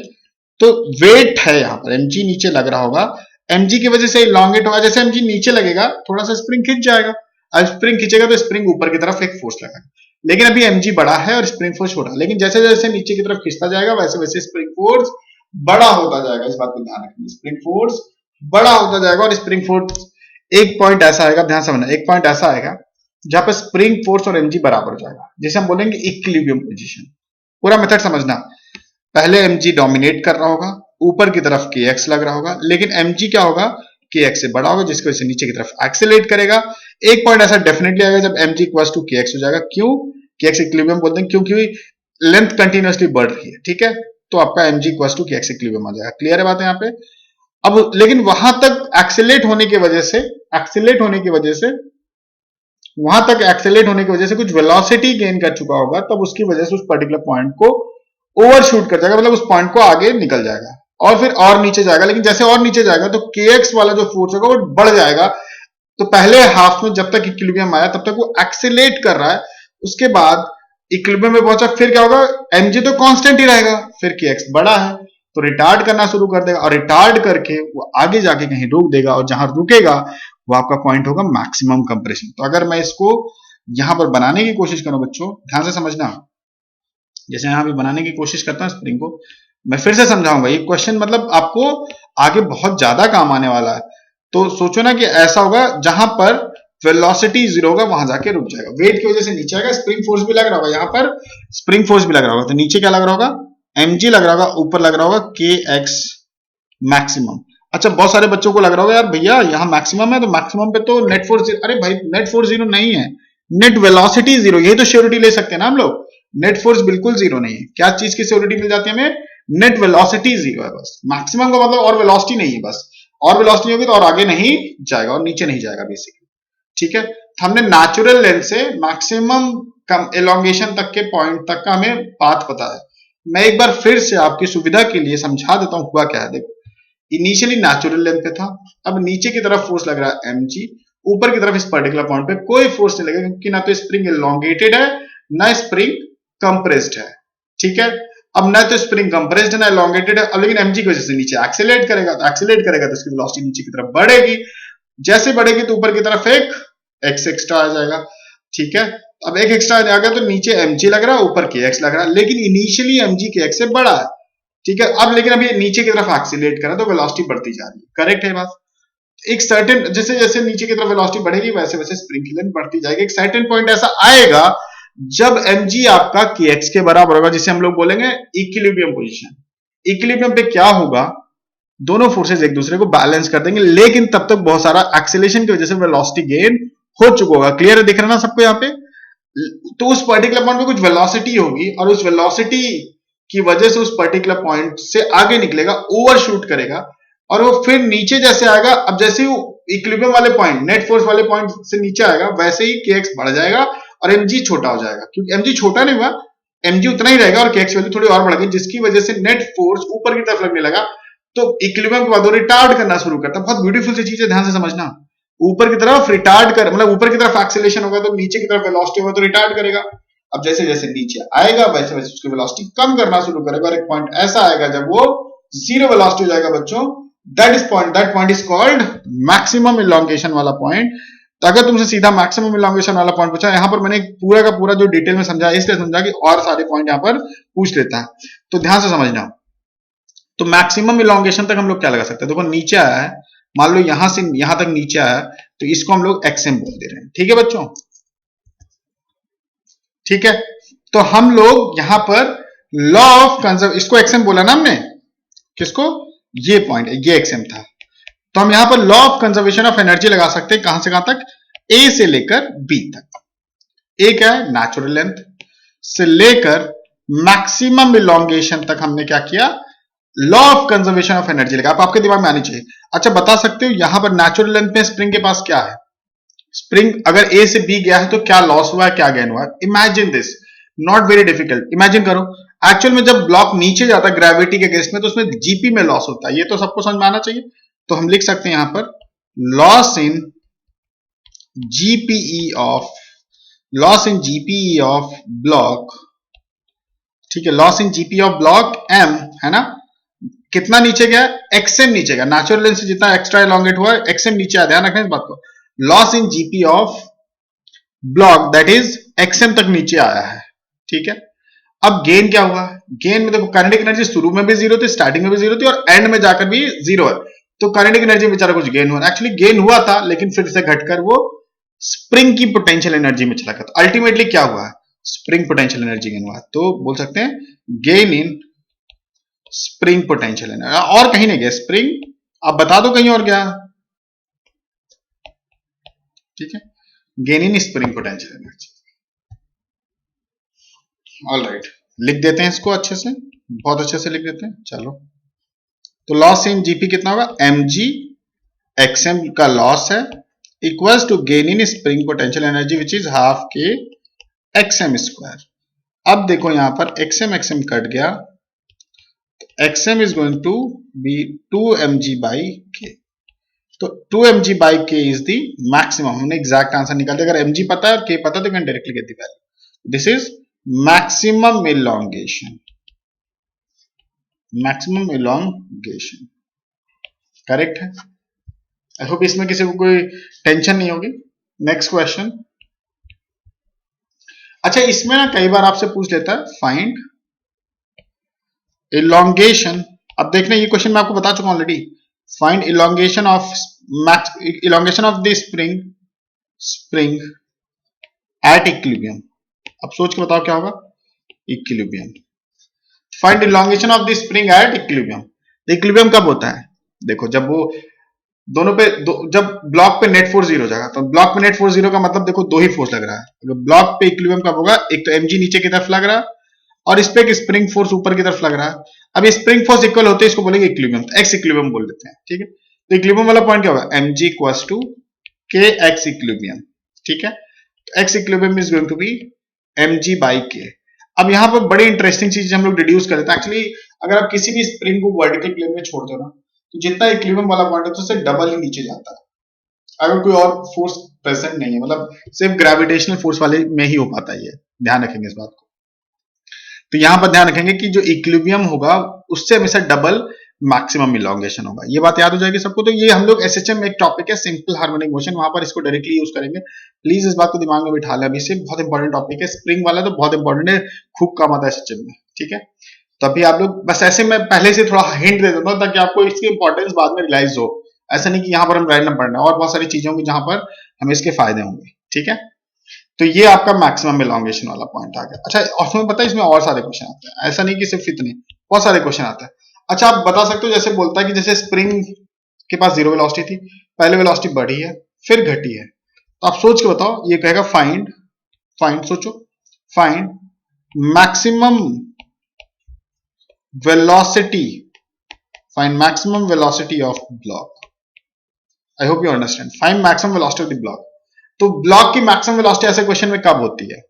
तो वेट है यहाँ पर mg नीचे लग रहा होगा, mg की वजह से इलॉन्गेट होगा। जैसे mg नीचे लगेगा थोड़ा सा स्प्रिंग खिंच जाएगा, अब स्प्रिंग खिंचेगा तो स्प्रिंग ऊपर की तरफ एक फोर्स लगाएगा। लेकिन अभी mg बड़ा है और स्प्रिंग फोर्स छोटा, लेकिन जैसे जैसे नीचे की तरफ खिंचता जाएगा वैसे वैसे स्प्रिंग फोर्स बड़ा होता जाएगा। इस बात को ध्यान रखना, स्प्रिंग फोर्स बड़ा होता जाएगा और स्प्रिंग फोर्स एक पॉइंट ऐसा आएगा, ध्यान से समझना, एक पॉइंट ऐसा आएगा जहां पर स्प्रिंग फोर्स और mg बराबर हो जाएगा, जिसे हम बोलेंगे इक्विलिब्रियम पोजीशन। पूरा मेथड समझना, पहले mg डोमिनेट कर रहा होगा, ऊपर की तरफ kx लग रहा होगा, लेकिन mg क्या होगा, kx से बड़ा होगा, जिसकी वजह से नीचे की तरफ एक्सेलरेट करेगा। एक पॉइंट ऐसा डेफिनेटली आएगा जब mg इक्वल्स टू kx हो जाएगा। क्यों kx इक्विलिब्रियम बोलते हैं, क्योंकि लेंथ कंटिन्यूअसली बढ़ रही है, ठीक है। तो आपका mg equals to kx equilibrium आ जाएगा। क्लियर है बात यहाँ पे। अब लेकिन वहां तक एक्सेलरेट होने की वजह से वहां तक एक्सेलरेट होने की वजह से कुछ वेलोसिटी गेन कर चुका होगा, तब उसकी वजह से उस पर्टिकुलर पॉइंट को ओवरशूट कर जाएगा, मतलब उस पॉइंट को आगे निकल जाएगा और फिर और नीचे जाएगा। लेकिन जैसे और नीचे जाएगा तो kx वाला जो फोर्स होगा वो बढ़ जाएगा। तो पहले हाफ में जब तक इक्विलिब्रियम आया तब तक वो एक्सेलरेट कर रहा है, उसके बाद इक्विलिब्रियम में पहुंचा, फिर क्या होगा, mg तो कांस्टेंट ही रहेगा, फिर kx बड़ा है तो रिटार्ड करना शुरू कर देगा, और रिटार्ड करके वो आगे जाके कहीं रोक देगा, और जहां रुकेगा वो आपका पॉइंट होगा मैक्सिमम कंप्रेशन। तो अगर मैं इसको यहां पर बनाने की कोशिश करूं, बच्चों ध्यान से समझना, जैसे यहां भी बनाने की कोशिश करता हूं स्प्रिंग को, मैं फिर से समझाऊंगा, ये क्वेश्चन मतलब आपको आगे बहुत ज्यादा काम आने वाला है। तो सोचो ना कि ऐसा होगा जहां पर वेलोसिटी जीरो होगा, वहां जाके रुक जाएगा, वेट की वजह से नीचे आएगा, स्प्रिंग फोर्स भी लग रहा होगा, यहाँ पर स्प्रिंग फोर्स भी लग रहा होगा, तो नीचे क्या लग रहा होगा, mg लग रहा होगा, ऊपर लग रहा होगा kx मैक्सिमम। अच्छा, बहुत सारे बच्चों को लग रहा होगा यार भैया यहाँ मैक्सिमम है, तो मैक्सिमम पे तो नेट फोर्स, अरे भाई नेट फोर्स जीरो नहीं है, नेट वेलोसिटी जीरो, यही तो श्योरिटी ले सकते हैं ना हम लोग। नेट फोर्स बिल्कुल जीरो नहीं है, क्या चीज की श्योरिटी मिल जाती है हमें, नेट वेलोसिटी जीरो है बस। मैक्सिमम का मतलब और वेलोसिटी नहीं है बस, और वेलोसिटी होगी तो और आगे नहीं जाएगा और नीचे नहीं जाएगा बेसिकली, ठीक है। हमने नेचुरल लेंथ से मैक्सिमम एलोंगेशन तक के पॉइंट तक का हमें पाथ पता है। मैं एक बार फिर से आपकी सुविधा के लिए समझा देता हूं हुआ क्या है। देखो, इनिशियली नेचुरल लेंथ पे था, अब नीचे की तरफ फोर्स लग रहा है mg, ऊपर की तरफ इस पर्टिकुलर पॉइंट पे कोई फोर्स नहीं लगेगा, क्योंकि ना तो स्प्रिंग एलोंगेटेड है ना स्प्रिंग कंप्रेस्ड है, ठीक है। अब ना तो स्प्रिंग कंप्रेस्ड है ना एलोंगेटेड है, अब लेकिन mg की वजह से नीचे एक्सेलरेट करेगा, तो उसकी वेलोसिटी नीचे की तरफ बढ़ेगी, जैसे बढ़ेगी तो ऊपर की तरफ एक x एक्स्ट्रा आ जाएगा, ठीक है। अब एक एक्स्ट्रा आ जाएगा तो नीचे mg लग रहा है, ऊपर kx लग रहा है, लेकिन इनिशियली mg kx से बड़ा है, ठीक है। अब लेकिन अभी नीचे की तरफ एक्सीलरेट करा तो वेलोसिटी बढ़ती जा रही है, करेक्ट है बात। एक सर्टेन, जैसे जैसे नीचे की तरफ वेलोसिटी बढ़ेगी वैसे वैसे स्प्रिंग की लेंथ बढ़ती जाएगी। एक सर्टेन पॉइंट ऐसा आएगा जब mg आपका kx के बराबर होगा, जिसे हम लोग बोलेंगे इक्विलिब्रियम पोजीशन। इक्विलिब्रियम पे क्या होगा, दोनों फोर्सेस एक दूसरे को बैलेंस कर देंगे, लेकिन तब तक बहुत सारा एक्सेलरेशन की वजह से वेलोसिटी गेन हो चुका होगा। क्लियर है, दिख रहा ना सबको यहाँ पे। तो उस पर्टिकुलर पॉइंट पे कुछ वेलोसिटी होगी, और उस वेलोसिटी की वजह से उस पर्टिकुलर पॉइंट से आगे निकलेगा, ओवरशूट करेगा, और वो फिर नीचे जैसे आएगा, अब जैसे ही इक्विलिब्रियम वाले पॉइंट, नेट फोर्स वाले पॉइंट से नीचे आएगा, वैसे ही kx बढ़ जाएगा और mg छोटा हो जाएगा, क्योंकि mg छोटा नहीं हुआ, mg उतना ही रहेगा और kx वैल्यू थोड़ी और बढ़ गई, जिसकी वजह से नेट फोर्स ऊपर की तरफ लगने लगा। तो इक्विलिब्रियम के बाद वो रिटार्ड करना शुरू करता है। बहुत ब्यूटीफुल सी चीज है, ध्यान से समझना। ऊपर की तरफ रिटार्ड कर, मतलब ऊपर की तरफ एक्सेलरेशन होगा तो नीचे की तरफ वेलोसिटी होगा तो रिटार्ड करेगा। अब जैसे जैसे नीचे आएगा वैसे वैसे उसकी वेलोसिटी कम करना शुरू करेगा, और एक पॉइंट ऐसा आएगा जब वो जीरो वेलोसिटी हो जाएगा बच्चों, that point is called maximum elongation वाला पॉइंट। तो अगर तुमसे सीधा मैक्सिमम इलॉन्गेशन वाला पॉइंट पूछा, यहां पर मैंने पूरा का पूरा जो डिटेल में समझा, इसलिए समझा कि और सारे पॉइंट यहां पर पूछ लेता है, तो ध्यान से समझना। तो मैक्सिमम इलॉन्गेशन तक हम लोग क्या लगा सकते हैं, देखो नीचे आया है, मान लो यहां से यहां तक नीचे आया, तो इसको हम लोग xm बोल दे रहे हैं। ठीक है बच्चों, ठीक है। तो हम लोग यहां पर लॉ ऑफ कंजर्व, इसको xm बोला ना हमने, किसको, ये पॉइंट, ये xm था। तो हम यहां पर law of conservation of energy लगा सकते हैं, कहां से कहां तक, ए से लेकर बी तक। ए क्या है, नेचुरल लेंथ से लेकर मैक्सिमम इलोंगेशन तक हमने क्या किया, law of conservation of energy लगा। आप आपके दिमाग में आनी चाहिए। अच्छा बता सकते हो यहां पर नेचुरल लेंथ में स्प्रिंग के पास क्या है, स्प्रिंग अगर ए से बी गया है तो क्या लॉस हुआ है, क्या गेन हुआ है। Imagine this, not very difficult, imagine करो। एक्चुअल में जब ब्लॉक नीचे जाता है ग्रेविटी के अगेंस्ट में तो उसमें जीपी में लॉस होता है, ये तो सबको समझ में आना चाहिए। तो हम लिख सकते हैं यहां पर loss in GPE of, loss in GPE of block, ठीक है, loss in GP of block m, है ना, कितना नीचे गया, एक्सएम नीचे गया, नेचुरल लेंथ से जितना एक्स्ट्रा एलोंगेट हुआ एक्सएम नीचे आया, ध्यान रखना इस बात को। Loss in GP of block that is XM तक नीचे आया है, ठीक है। अब गेन क्या हुआ, गेन में देखो काइनेटिक एनर्जी शुरू में भी जीरो थी, स्टार्टिंग में भी जीरो थी और एंड में जाकर भी जीरो है, तो काइनेटिक एनर्जी बेचारा कुछ गेन हुआ, एक्चुअली गेन हुआ था लेकिन फिर से घटकर वो स्प्रिंग की पोटेंशियल एनर्जी में चला गया। तो अल्टीमेटली क्या हुआ, स्प्रिंग पोटेंशियल एनर्जी गेन हुआ, तो बोल सकते हैं gain in spring potential energy. और कहीं नहीं गया स्प्रिंग, आप बता दो कहीं और गया, ठीक है, gain in spring potential energy. All right, लिख देते हैं इसको अच्छे से, बहुत अच्छे से लिख देते हैं, चलो। तो लॉस इन जीपी कितना होगा, एम जी एक्सएम का लॉस है equals to gain in spring potential energy which is half के एक्सएम स्क्वायर। अब देखो यहां पर एक्सएम एक्सएम कट गया, xm is going to be 2mg by k, तो 2mg by k is the maximum, हमने एग्जैक्ट आंसर निकाल दिया। अगर mg पता है और k पता है तो can directly get the value. This is maximum elongation, maximum elongation, correct है। आई होप इसमें किसी को कोई टेंशन नहीं होगी। नेक्स्ट क्वेश्चन, अच्छा इसमें ना कई बार आपसे पूछ लेता है फाइंड इलोंगेशन। अब देखना ये क्वेश्चन मैं आपको बता चुका हूं already, find elongation of elongation of the spring, spring at equilibrium. अब सोच के बताओ क्या होगा, equilibrium. Find elongation of the spring at equilibrium. Equilibrium कब होता है, देखो जब वो दोनों पे जब ब्लॉक पे नेट फोर्स जीरो हो जाएगा। तो ब्लॉक पे नेट फोर्स जीरो का मतलब देखो दो ही फोर्स लग रहा है। अगर ब्लॉक पे इक्विलिब्रियम कब होगा, एक तो mg नीचे की तरफ लग रहा है और इस पे एक स्प्रिंग फोर्स ऊपर की तरफ लग रहा है। अब ये स्प्रिंग फोर्स इक्वल होते हैं, इसको बोलेंगे इक्विलिब्रियम, एक्स इक्विलिब्रियम बोल देते हैं, ठीक है। तो इक्विलिब्रियम वाला पॉइंट क्या होगा, mg equals to k x equilibrium, ठीक है। X equilibrium is going to be mg by k। अब यहां पर बड़ी इंटरेस्टिंग चीज हम लोग डिड्यूस करते हैं। एक्चुअली अगर आप किसी भी स्प्रिंग को वर्टिकल प्लेन में छोड़ दो ना, तो जितना इक्विलिब्रियम वाला पॉइंट है तो उससे डबल ही नीचे जाता है, अगर कोई और फोर्स प्रेजेंट नहीं है, मतलब सिर्फ ग्रेविटेशनल फोर्स वाले में ही हो पाता है ये, ध्यान रखेंगे इस बात को। तो यहां पर ध्यान रखेंगे कि जो इक्विलिब्रियम होगा उससे हमेशा डबल मैक्सिमम इलोंगेशन होगा, ये बात याद हो जाएगी सबको। तो ये हम लोग एसएचएम में एक टॉपिक है सिंपल हार्मोनिक मोशन, वहां पर इसको डायरेक्टली यूज करेंगे, प्लीज इस बात को दिमाग में बिठा लें। अभी से बहुत इंपॉर्टेंट टॉपिक है, स्प्रिंग वाला तो बहुत इंपॉर्टेंट है, खूब काम आता है एसएचएम में, ठीक है। तो अभी आप लोग बस ऐसे मैं पहले से थोड़ा हिंट दे देता हूं ताकि आपको इसकी इंपॉर्टेंस बाद में रियलाइज हो। ऐसा नहीं कि यहां पर हम रैंडम पढ़ रहे हैं, और बहुत सारी चीजें होंगी जहां पर हमें इसके फायदे होंगे, ठीक है। तो ये आपका मैक्सिमम इलोंगेशन वाला पॉइंट आ गया। अच्छा और तुम्हें पता है इसमें और सारे क्वेश्चन आते हैं, ऐसा नहीं कि सिर्फ इतने, बहुत सारे क्वेश्चन आते हैं। अच्छा आप बता सकते हो, जैसे बोलता है कि जैसे स्प्रिंग के पास जीरो वेलोसिटी थी, पहले वेलोसिटी बढ़ी है फिर घटी है, तो आप सोच के बताओ, ये कहेगा फाइंड, फाइंड सोचो, find maximum velocity, find maximum velocity of block. I hope you understand. Find maximum velocity of the block. तो ब्लॉक की मैक्सिमम वेलोसिटी ऐसे क्वेश्चन में कब होती है,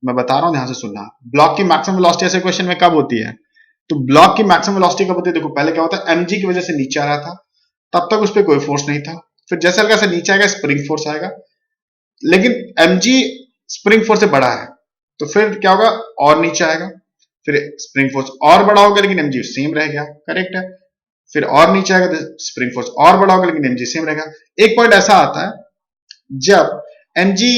मैं बता रहा हूं ध्यान से सुनना। ब्लॉक की मैक्सिमम वेलोसिटी ऐसे क्वेश्चन में कब होती है, तो ब्लॉक की मैक्सिमम वेलोसिटी कब होती है, देखो पहले क्या होता है, mg की वजह से नीचे आ रहा था, तब तक उस पर कोई फोर्स नहीं था, फिर जैसे हल्का सा नीचे आएगा स्प्रिंग फोर्स आएगा, लेकिन mg स्प्रिंग फोर्स से बड़ा है, तो फिर क्या होगा, और नीचे आएगा, फिर स्प्रिंग फोर्स और बड़ा हो गया लेकिन mg सेम रह गया, करेक्ट है। फिर और नीचे आएगा तो स्प्रिंग फोर्स और बड़ा होगा लेकिन mg सेम रहेगा। एक पॉइंट ऐसा आता है जब mg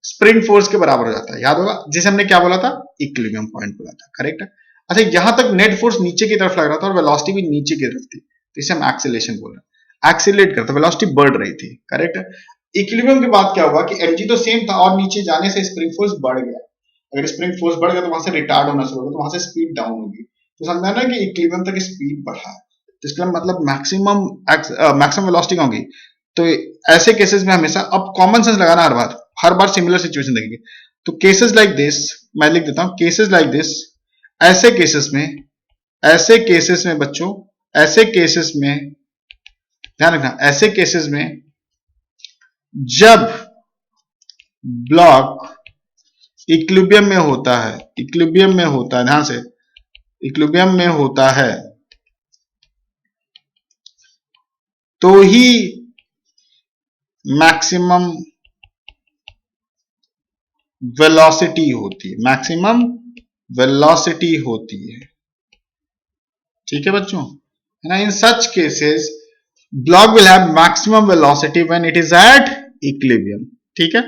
स्प्रिंग फोर्स के बराबर हो जाता है, याद होगा, जिसे हमने क्या बोला था, इक्विलिब्रियम पॉइंट बोला था, करेक्ट है। अच्छा यहां तक नेट फोर्स नीचे की तरफ लग रहा था और वेलोसिटी भी नीचे की तरफ थी, तो इसे हम एक्सीलरेशन बोल रहे हैं, एक्सीलरेट करता, वेलोसिटी बढ़ रही थी, करेक्ट है। इक्विलिब्रियम के बाद क्या हुआ कि mg तो सेम था और नीचे जाने से स्प्रिंग फोर्स बढ़ गया। अगर स्प्रिंग फोर्स बढ़ गया तो वहां से रिटार्ड होना शुरू होगा, तो वहां से स्पीड डाउन होगी। तो समझा ना कि इक्विलिब्रियम तक स्पीड बढ़ा है, तो इसका मतलब मैक्सिमम वेलोसिटी होगी। तो ऐसे केसेस में हमेशा अब कॉमन सेंस लगाना, हर बार सिमिलर सिचुएशन देखेंगे। तो केसेस लाइक दिस, मैं लिख देता हूं केसेस लाइक दिस, ऐसे केसेस में बच्चों, ऐसे केसेस में ध्यान रखना, ऐसे केसेस में जब ब्लॉक इक्विलिब्रियम में होता है, ध्यान से, इक्विलिब्रियम में होता है, तो ही मैक्सिमम वेलोसिटी होती है, ठीक है बच्चों, है ना। In such cases block will have maximum velocity when it is at equilibrium, ठीक है।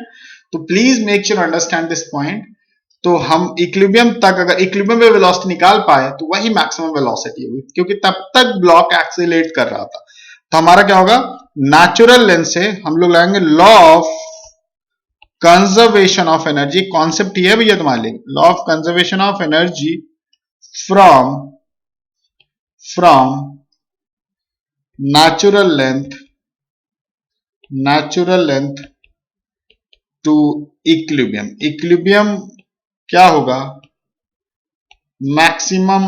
तो please make sure understand this point. तो हम इक्विलिब्रियम तक, अगर इक्विलिब्रियम में वेलोसिटी निकाल पाए तो वही मैक्सिमम वेलोसिटी होगी, क्योंकि तब तक ब्लॉक एक्सीलरेट कर रहा था। तो हमारा क्या होगा, नेचुरल लेंथ से हम लोग लगाएंगे law of conservation of energy. Concept ये है भैया तुम्हारे लिए, law of conservation of energy from natural length to equilibrium क्या होगा, मैक्सिमम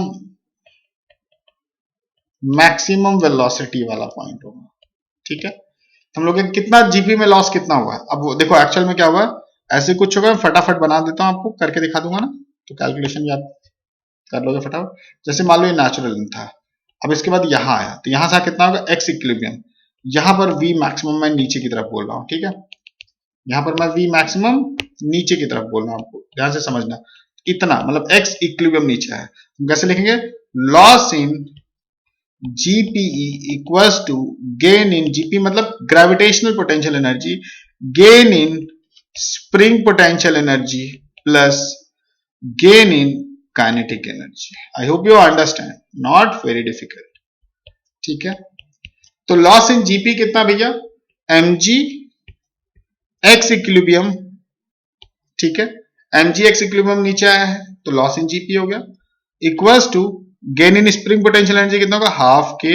वेलोसिटी वाला पॉइंट होगा, ठीक है। हम लोग कितना जीपी में लॉस कितना हुआ है, अब देखो एक्चुअल में क्या हुआ, ऐसे कुछ होगा, फटाफट बना देता हूं, आपको करके दिखा दूंगा ना, तो कैलकुलेशन भी आप कर लोगे फटाफट। जैसे मान लो ये नेचुरल लेंथ था, अब इसके बाद यहां आया, तो यहां से कितना होगा एक्स इक्विलिब्रियम, यहां पर वी मैक्सिमम मैं नीचे की तरफ बोल रहा हूं, ठीक है। यहां पर मैं वी मैक्सिमम नीचे की तरफ बोल रहा हूं, आपको ध्यान से समझना, इतना मतलब एक्स इक्विलिब्रियम नीचे है। हम कैसे लिखेंगे, loss in GPE equals to gain in, GP मतलब gravitational potential energy, gain in spring potential energy plus gain in kinetic energy. I hope you understand, not very difficult, ठीक है। तो लॉस इन जीपी कितना भैया, mg x equilibrium, ठीक है, mg x equilibrium नीचे आया है तो लॉस इन जीपी हो गया, equals to gain in spring potential energy कितना होगा, हाफ के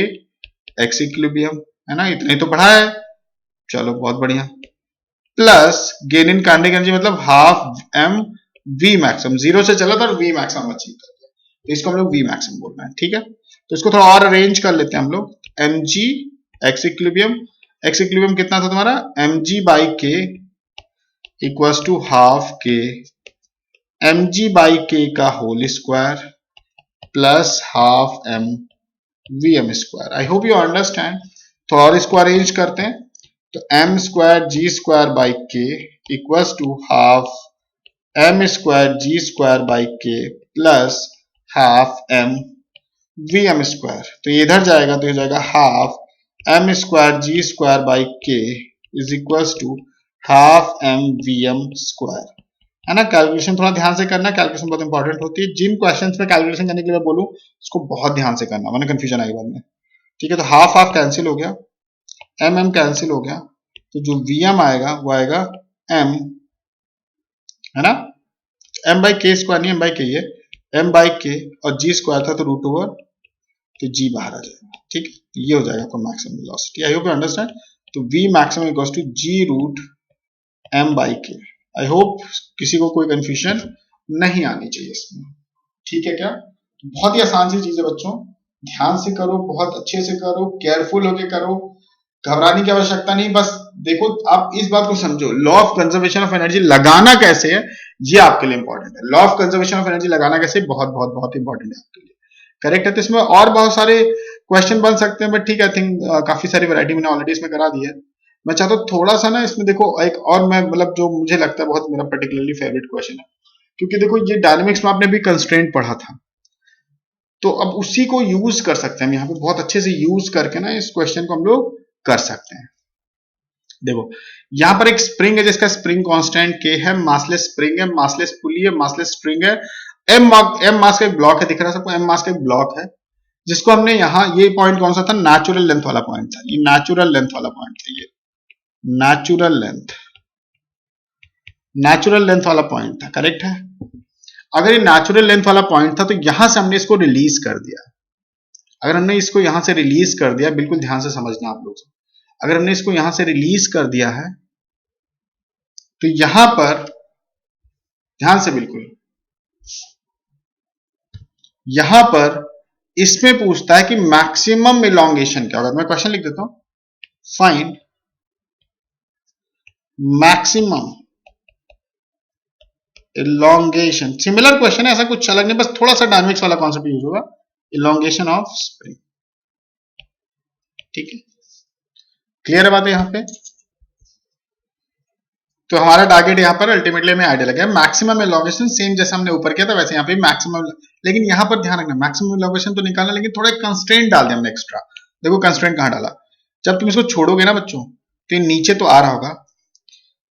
एक्स इक्विलिब्रियम, है ना, इतना ही तो पढ़ा है, चलो बहुत बढ़िया, plus gain in kinetic energy मतलब half m v maximum, zero से चला था और वी मैक्सिमम अचीव कर दिया, तो इसको हम लोग वी मैक्सिमम बोल रहे हैं, ठीक है। तो इसको थोड़ा और अरेंज कर लेते हैं हम लोग, mg एक्स इक्विलिब्रियम कितना था तुम्हारा, mg by k equals to half k mg by k का whole square plus half m v m square. I hope you understand. तो और इसको अरेंज करते हैं, तो m square g square by k equals to half m square g square by k plus half m v m square. तो ये इधर जाएगा तो ये जाएगा half m square g square by k is equals to half m v m square, है ना। Calculation थोड़ा ध्यान से करना, कैलकुलेशन बहुत इंपॉर्टेंट होती है, जिन क्वेश्चंस में कैलकुलेशन करने के लिए बोलूं उसको बहुत ध्यान से करना वरना कंफ्यूजन आएगी बाद में, ठीक है। तो हाफ हाफ कैंसिल हो गया, एम एम कैंसिल हो गया, तो जो वी एम आएगा वो आएगा एम, है ना, एम बाई के स्क्वायर नहीं, एम बाई के, ये एम बाई के और जी स्क्वायर था तो रूट ओवर, तो जी बाहर आ जाएगा, ठीक है। तो ये हो जाएगा आपका maximum velocity. I hope you understand. तो v maximum equals to g root m by k. I hope किसी को कोई कंफ्यूजन नहीं आनी चाहिए इसमें, ठीक है क्या। बहुत ही आसान सी चीज है बच्चों, ध्यान से करो, बहुत अच्छे से करो, केयरफुल होके करो, घबराने की आवश्यकता नहीं। बस देखो आप इस बात को समझो, law of conservation of energy लगाना कैसे है ये आपके लिए इंपॉर्टेंट है। Law of conservation of energy लगाना कैसे बहुत बहुत बहुत इंपॉर्टेंट है आपके लिए, करेक्ट है। तो इसमें और बहुत सारे क्वेश्चन बन सकते हैं, बट ठीक है, आई थिंक काफी सारी वैरायटी मैंने ऑलरेडी इसमें करा दी है। मैं चाहता हूँ थोड़ा सा ना इसमें देखो एक और, मैं मतलब जो मुझे लगता है बहुत मेरा पर्टिकुलरली फेवरेट क्वेश्चन है, क्योंकि देखो ये डायनेमिक्स में आपने भी कंस्ट्रेंट पढ़ा था, तो अब उसी को यूज कर सकते हैं हम यहाँ पे, बहुत अच्छे से यूज करके ना इस क्वेश्चन को हम लोग कर सकते हैं। देखो यहां पर एक स्प्रिंग है जिसका स्प्रिंग कांस्टेंट के है, मासलेस स्प्रिंग है, मासलेस पुली है, मासलेस स्प्रिंग है, एम मास का एक ब्लॉक है, दिख रहा है सबको, एम मास का एक ब्लॉक है, जिसको हमने यहाँ, ये पॉइंट कौन सा था, नेचुरल लेंथ वाला पॉइंट था, ये नेचुरल लेंथ वाला पॉइंट था ये, नेचुरल लेंथ, नेचुरल लेंथ वाला पॉइंट था, करेक्ट है। अगर ये नेचुरल लेंथ वाला पॉइंट था तो यहां से हमने इसको रिलीज कर दिया। अगर हमने इसको यहां से रिलीज कर दिया, बिल्कुल ध्यान से समझना आप लोग, अगर हमने इसको यहां से रिलीज कर दिया है तो यहां पर ध्यान से, बिल्कुल यहां पर इसमें पूछता है कि मैक्सिमम इलॉन्गेशन क्या होगा। मैं क्वेश्चन लिख देता हूं, find maximum elongation. Similar question है, ऐसा कुछ अलग नहीं, बस थोड़ा सा डायनेमिक्स वाला कॉन्सेप्ट यूज होगा। इलॉन्गेशन ऑफ स्प्रिंग, ठीक है, क्लियर है बात है यहां पे। तो हमारा टारगेट यहां पर अल्टीमेटली में आइडिया लगा मैक्सिमम इलॉन्गेशन, सेम जैसे हमने ऊपर किया था वैसे यहां पे मैक्सिमम, लेकिन यहां पर ध्यान रखना मैक्सिमम इलॉन्गेशन तो निकालना, लेकिन थोड़ा कंस्ट्रेंट डाल दिया हमने एक्स्ट्रा। देखो कंस्ट्रेंट कहां डाला, जब तुम इसको छोड़ोगे ना बच्चों तो ये नीचे तो आ रहा होगा,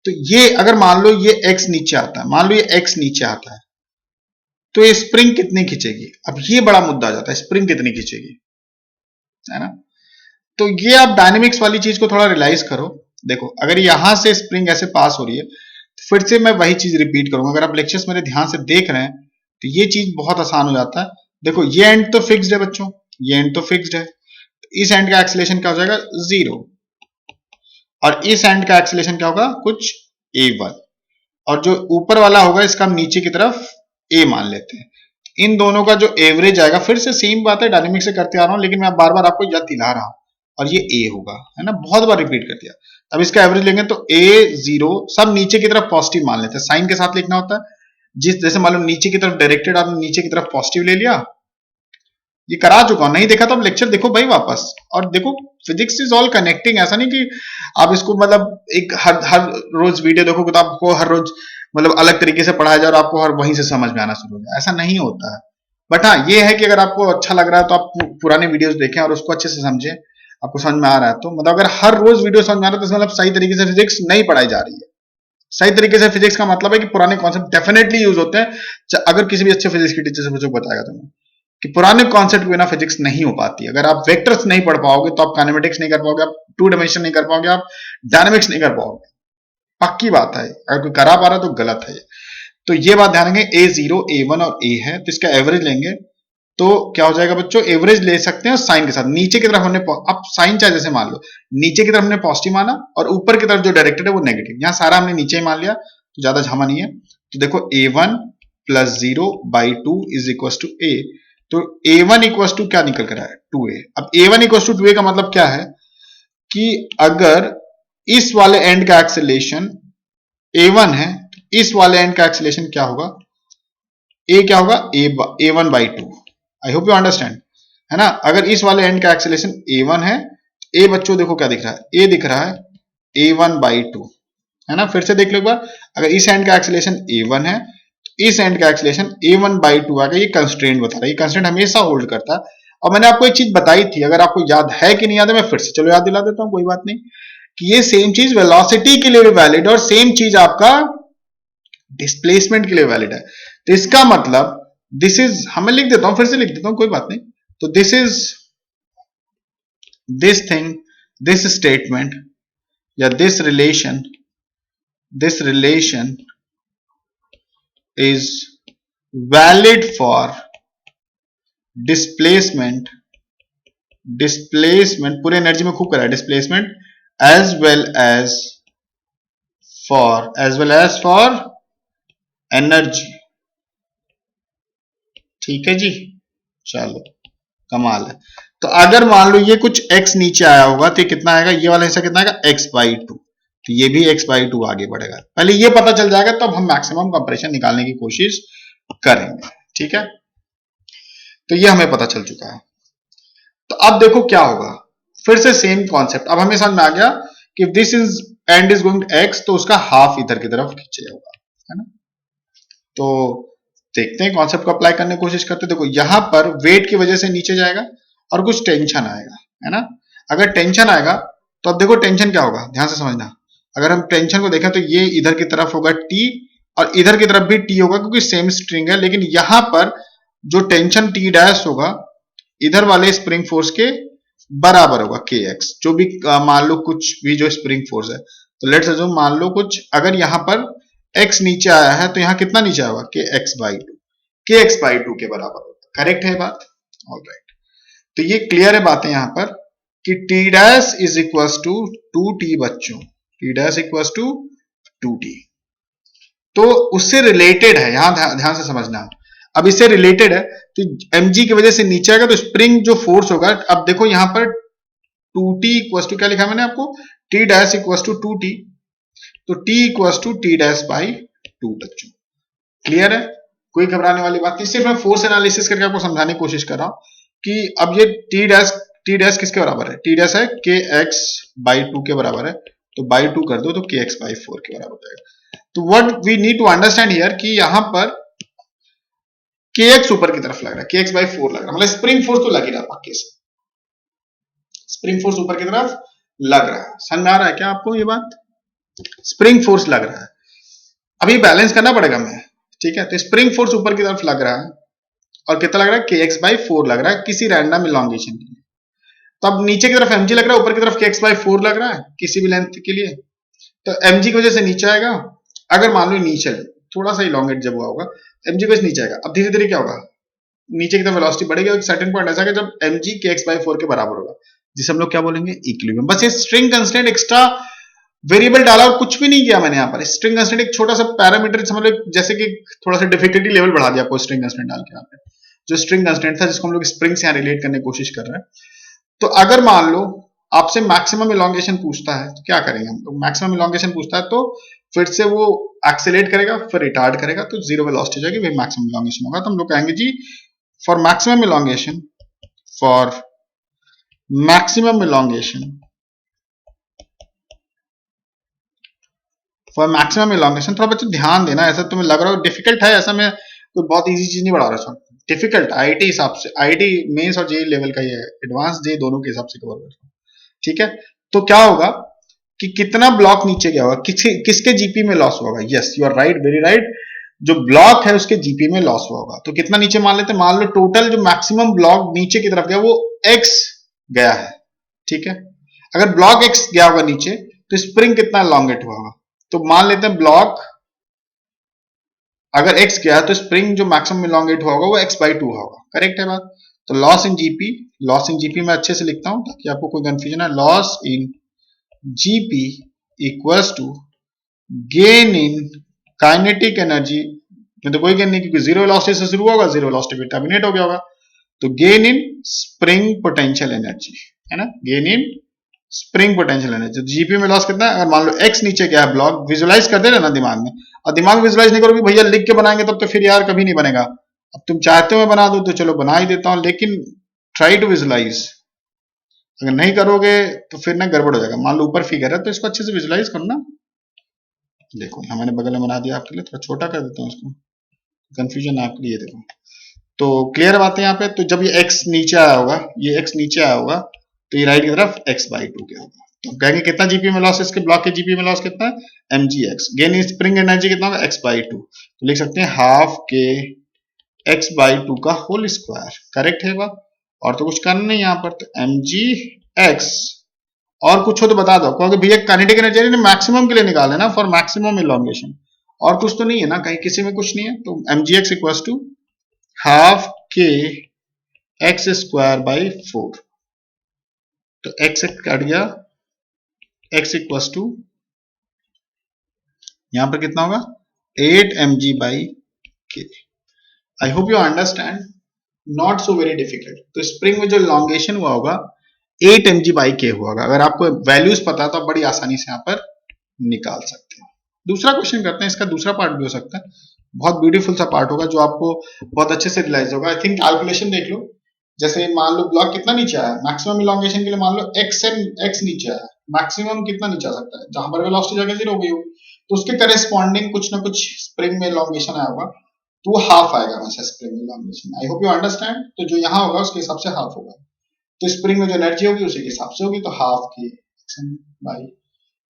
तो ये अगर मान लो ये x नीचे आता है, मान लो ये x नीचे आता है, तो ये स्प्रिंग कितनी खींचेगी। अब ये बड़ा मुद्दा आ जाता है, स्प्रिंग कितनी खींचेगी, है ना। तो ये आप डायनेमिक्स वाली चीज को थोड़ा रियलाइज करो। देखो अगर यहां से स्प्रिंग ऐसे पास हो रही है तो फिर से मैं वही चीज रिपीट करूंगा। अगर आप लेक्चर्स मेरे ध्यान से देख रहे हैं तो ये चीज बहुत आसान हो जाता है। देखो ये एंड तो फिक्स्ड है बच्चों, ये एंड तो फिक्स्ड है, इस एंड का एक्सीलरेशन क्या हो जाएगा 0, और इस एंड का एक्सीलरेशन क्या होगा कुछ a1, और जो ऊपर वाला होगा इसका हम नीचे की तरफ a मान लेते हैं। इन दोनों का जो एवरेज आएगा, फिर से सेम बात है, डायनेमिक से करते आ रहा हूं लेकिन मैं बार बार आपको याद दिला रहा हूं, और ये a होगा, है ना, बहुत बार रिपीट कर दिया। अब इसका एवरेज लेंगे तो a0, सब नीचे की तरफ पॉजिटिव मान लेते हैं, साइन के साथ लिखना होता है। जिस जैसे मान लो नीचे की तरफ डायरेक्टेड, आपने नीचे की तरफ पॉजिटिव ले लिया, ये करा चुका हूं, नहीं देखा तो अब लेक्चर देखो भाई वापस, और देखो फिजिक्स इज ऑल कनेक्टिंग। ऐसा नहीं कि आप इसको मतलब एक हर रोज वीडियो देखो तो आपको हर रोज मतलब अलग तरीके से पढ़ाया जाए और आपको हर वहीं से समझ में आना शुरू हो जाए, ऐसा नहीं होता है। बट हाँ ये है कि अगर आपको अच्छा लग रहा है तो आप पुराने वीडियोस देखें और उसको अच्छे से समझें, आपको समझ में आ रहा है तो, मतलब अगर हर रोज वीडियो समझ में आ रहा है तो मतलब सही तरीके से फिजिक्स नहीं पढ़ाई जा रही है। सही तरीके से फिजिक्स का मतलब है कि पुराने कॉन्सेप्ट डेफिनेटली यूज होते हैं। अगर किसी भी अच्छे फिजिक्स के टीचर से मुझे बताएगा तुम्हें कि पुराने कॉन्सेप्ट के बिना फिजिक्स नहीं हो पाती। अगर आप वेक्टर्स नहीं पढ़ पाओगे तो आप काइनेमेटिक्स नहीं कर पाओगे, आप टू डायमेंशन नहीं कर पाओगे, आप डायनामिक्स नहीं कर पाओगे, पक्की बात है। अगर कोई करा पा रहा है तो गलत है। तो ये बात ध्यान रखेंगे, a0 a1 और a है, तो इसका एवरेज लेंगे तो क्या हो जाएगा बच्चों, एवरेज ले सकते हैं साइन के साथ। नीचे की तरफ हमने, अब साइन चाहे जैसे मान लो, नीचे की तरफ हमने पॉजिटिव माना और ऊपर की तरफ जो डायरेक्टेड है वो नेगेटिव, यहां सारा हमने नीचे ही मान लिया तो ज्यादा झमा नहीं है। तो देखो a1 plus 0/2 is equal to a, तो a1 इक्वल टू क्या निकल कर आया 2a। अब a1 इक्वल टू 2a का मतलब क्या है कि अगर इस वाले एंड का एक्सेलरेशन a1 है, इस वाले एंड का एक्सेलरेशन क्या होगा, a क्या होगा a1/2। I hope you understand, है ना। अगर इस वाले एंड का एक्सेलरेशन a1 है, a बच्चों देखो क्या दिख रहा है, a दिख रहा है a1/2, है ना। फिर से देख लो एक बार, अगर इस एंड का एक्सेलरेशन a1 है, इस एंड का एक्सेलरेशन a1/2 आ गया। ये कंस्ट्रेंट बता रहा है, ये कंस्ट्रेंट हमेशा होल्ड करता है। और मैंने आपको एक चीज बताई थी, अगर आपको याद है कि नहीं याद है, मैं फिर से चलो याद दिला देता हूं, कोई बात नहीं, कि ये सेम चीज वेलोसिटी के लिए भी वैलिड है और सेम चीज आपका डिस्प्लेसमेंट के लिए वैलिड है। तो इसका मतलब दिस इज, हमें लिख देता हूं, फिर से लिख देता हूं, कोई बात नहीं। तो this is, this thing, this statement या this relation is valid for displacement पूरे एनर्जी में खूब करा है, displacement as well as for energy. ठीक है जी, चलो कमाल है। तो अगर मान लो ये कुछ x नीचे आया होगा तो कितना आएगा, ये वाला हिस्सा कितना आएगा x/2, तो ये भी x/2 आगे बढ़ेगा। पहले ये पता चल जाएगा तब हम मैक्सिमम कंप्रेशन निकालने की कोशिश करेंगे, ठीक है। तो ये हमें पता चल चुका है। तो अब देखो क्या होगा, फिर से सेम कॉन्सेप्ट, अब हमें समझ में आ गया कि this is and is going to x, तो उसका हाफ इधर की तरफ खींचेगा होगा, है ना। तो देखते हैं कॉन्सेप्ट को अप्लाई करने की कोशिश करते हैं। देखो यहां पर वेट की वजह से नीचे जाएगा और कुछ टेंशन आएगा, है ना। अगर टेंशन आएगा तो अब देखो टेंशन क्या होगा, ध्यान से समझना। अगर हम टेंशन को देखें तो ये इधर की तरफ होगा T और इधर की तरफ भी T होगा, क्योंकि सेम स्ट्रिंग है। लेकिन यहां पर जो टेंशन T डैश होगा इधर वाले स्प्रिंग फोर्स के बराबर होगा के एक्स, जो भी मान लो कुछ भी जो स्प्रिंग फोर्स है, तो लेट्स अज्यूम मान लो कुछ अगर यहां पर एक्स नीचे आया है तो यहां कितना नीचे आएगा के x by two, k x by two के बराबर होता है। करेक्ट है बात? ऑलराइट, तो ये क्लियर है बातें यहां पर कि T dash is equal to two T बच्चों, T dash equal to two T. तो उससे रिलेटेड है, यहां ध्यान से समझना। अब इससे रिलेटेड है तो mg की वजह से नीचे आएगा तो स्प्रिंग जो फोर्स होगा, अब देखो यहां पर 2t इक्वल टू क्या लिखा मैंने आपको, t dash equal to 2t, तो t equal to t dash by 2 बच्चों। क्लियर है? कोई घबराने वाली बात नहीं, सिर्फ मैं फोर्स एनालिसिस करके आपको समझाने की कोशिश कर रहा हूं कि अब ये टी डैश किसके बराबर है, टी डैश है के एक्स बाई टू के बराबर है, तो बाई टू कर दो तो के एक्स बाई फोर के बराबर हो जाएगा। तो what we need to understand here कि यहां पर के एक्स ऊपर की तरफ लग रहा है, के एक्स बाई फोर लग रहा है, मतलब स्प्रिंग फोर्स तो लग ही रहा पक्के से, स्प्रिंग फोर्स ऊपर की तरफ लग रहा है। समझ आ रहा है क्या आपको ये बात? स्प्रिंग फोर्स लग रहा है, अभी बैलेंस करना पड़ेगा हमें, ठीक है? तो स्प्रिंग फोर्स ऊपर की तरफ लग रहा है और कितना लग रहा है, के एक्स बाई फोर लग रहा है किसी रैंडम इलॉन्गेशन के लिए। तो अब नीचे की तरफ mg लग रहा है, ऊपर की तरफ के एक्स बाई फोर लग रहा है किसी भी लेंथ के लिए, तो mg की वजह से नीचे आएगा। अगर मान लो नीचे थोड़ा सा इलॉन्गेट जब हुआ होगा, mg की वजह से नीचे आएगा। अब धीरे धीरे क्या होगा, नीचे की तरफ वेलोसिटी बढ़ेगी और एक सर्टेन पॉइंट ऐसा जब mg के एक्स बाई फोर के बराबर होगा, जिसे हम लोग क्या बोलेंगे, इक्विलिब्रियम। बस ये स्ट्रिंग कंस्टेंट एक्स्ट्रा वेरिएबल डाला और कुछ भी नहीं किया मैंने यहाँ पर। स्ट्रिंग कंस्टेंट एक छोटा सा पैरामीटर समझ लो, जैसे कि थोड़ा सा डिफिकल्टी लेवल बढ़ा दिया आपको स्ट्रिंग कंस्टेंट डाल के। यहाँ पे जो स्ट्रिंग कंस्टेंट था जिसको हम लोग स्प्रिंग से यहाँ रिलेट करने की कोशिश कर रहे हैं, तो अगर मान लो आपसे मैक्सिमम इलॉन्गेशन पूछता है तो क्या करेंगे हम लोग, मैक्सिमम इलॉन्गेशन पूछता है तो फिर से वो एक्सेलेरेट करेगा फिर रिटार्ड करेगा तो जीरो वेलोसिटी जाएगी, वही मैक्सिमम इलॉन्गेशन होगा। तो हम लोग कहेंगे जी for maximum elongation, for maximum elongation, for maximum elongation. थोड़ा बच्चों ध्यान देना, ऐसा तुम्हें लग रहा हो डिफिकल्ट है, ऐसा मैं कोई बहुत इजी चीज नहीं पढ़ा रहा हूँ। डिफिकल्ट आईआईटी हिसाब से, आईआईटी मेंस और जेईई लेवल का ही है, एडवांस जे दोनों के हिसाब से कवर कर रहा हूँ, ठीक है? तो क्या होगा कि कितना ब्लॉक नीचे गया होगा, किसके जीपी में लॉस होगा। Yes you are right, very right, जो ब्लॉक है उसके जीपी में लॉस होगा। तो कितना नीचे मान लेते हैं, मान लो टोटल जो मैक्सिमम ब्लॉक नीचे की तरफ गया वो एक्स गया है, ठीक है? अगर ब्लॉक एक्स गया होगा नीचे तो स्प्रिंग कितना लॉन्गेट हुआ होगा, तो मान लेते हैं ब्लॉक अगर x गया तो स्प्रिंग जो मैक्सिमम इलॉन्गेट हुआ होगा वो x बाई टू होगा। करेक्ट है बात? तो loss in GP, loss in GP मैं अच्छे से लिखता हूं ताकि आपको कोई कंफ्यूजन है। Loss in GP equals to gain in kinetic energy, में तो कोई गेन नहीं क्योंकि जीरो वेलोसिटी से शुरू होगा, जीरो वेलोसिटी पे टर्मिनेट हो गया होगा, तो gain in spring potential energy, है ना, gain in spring potential energy. GP में लॉस कितना है, अगर मान लो एक्स नीचे गया है, ब्लॉक विजुअलाइज कर दे रहे ना दिमाग में, और दिमाग विजुअलाइज नहीं करोगे भैया लिख के बनाएंगे तब तो फिर यार कभी नहीं बनेगा। अब तुम चाहते हो मैं बना दूं तो चलो बना ही देता हूं, लेकिन ट्राई टू विजुअलाइज, अगर नहीं करोगे तो फिर ना गड़बड़ हो जाएगा। मान लो ऊपर फिगर है तो इसको अच्छे से विजुअलाइज करो ना। देखो यहाँ मैंने बगल में बना दिया आपके लिए, थोड़ा छोटा कर देता हूँ इसको, कंफ्यूजन आपके लिए। देखो तो क्लियर बात है यहाँ पे। तो जब ये x नीचे आया होगा, ये x नीचे आया होगा तो ये राइट की तरफ x बाई टू के होगा। तो कहेंगे कितना जीपी में लॉस, इसके ब्लॉक के जीपी में लॉस कितना है, mgx। गेन स्प्रिंग एनर्जी कितना होगा, x बाई टू, तो लिख सकते हैं हाफ के x बाई टू का होल स्क्वायर। करेक्ट है बात? और तो कुछ करना नहीं यहाँ पर, तो mgx, और कुछ हो तो बता दो, क्योंकि भैया काइनेटिक एनर्जी ने मैक्सिमम के लिए निकाले ना, फॉर मैक्सिमम इलॉन्गेशन, और कुछ तो नहीं है ना, कहीं किसी में कुछ नहीं है। तो mgx equals to half k x square by four, तो x कट गया, x इक्वल्स टू यहां पर कितना होगा 8 mg by k. I hope you understand, not so very difficult. तो स्प्रिंग में जो लॉन्गेशन हुआ होगा 8 mg बाई के हुआ होगा। अगर आपको वैल्यूज पता है तो आप बड़ी आसानी से यहां पर निकाल सकते हो। दूसरा क्वेश्चन करते हैं, इसका दूसरा पार्ट भी हो सकता है, बहुत ब्यूटीफुल सा पार्ट होगा जो आपको बहुत अच्छे से रियलाइज होगा। आई थिंक कैलकुलेशन देख लो, जैसे मान लो ब्लॉक कितना नीचे आया, मैक्सिमम इलॉन्गेशन के लिए मान लो x नीचे आया, मैक्सिमम कितना नीचे आ सकता है, जहां पर वेलोसिटी जाके जीरो हो गई होगी, तो उसके करेस्पॉन्डिंग कुछ ना कुछ स्प्रिंग में इलॉन्गेशन आया होगा, तो वो हाफ आएगा वैसे spring elongation. I hope you understand. तो जो यहाँ होगा उसके हिसाब से हाफ होगा, तो स्प्रिंग में जो एनर्जी होगी उसी के हिसाब से होगी, तो हाफ के बाई,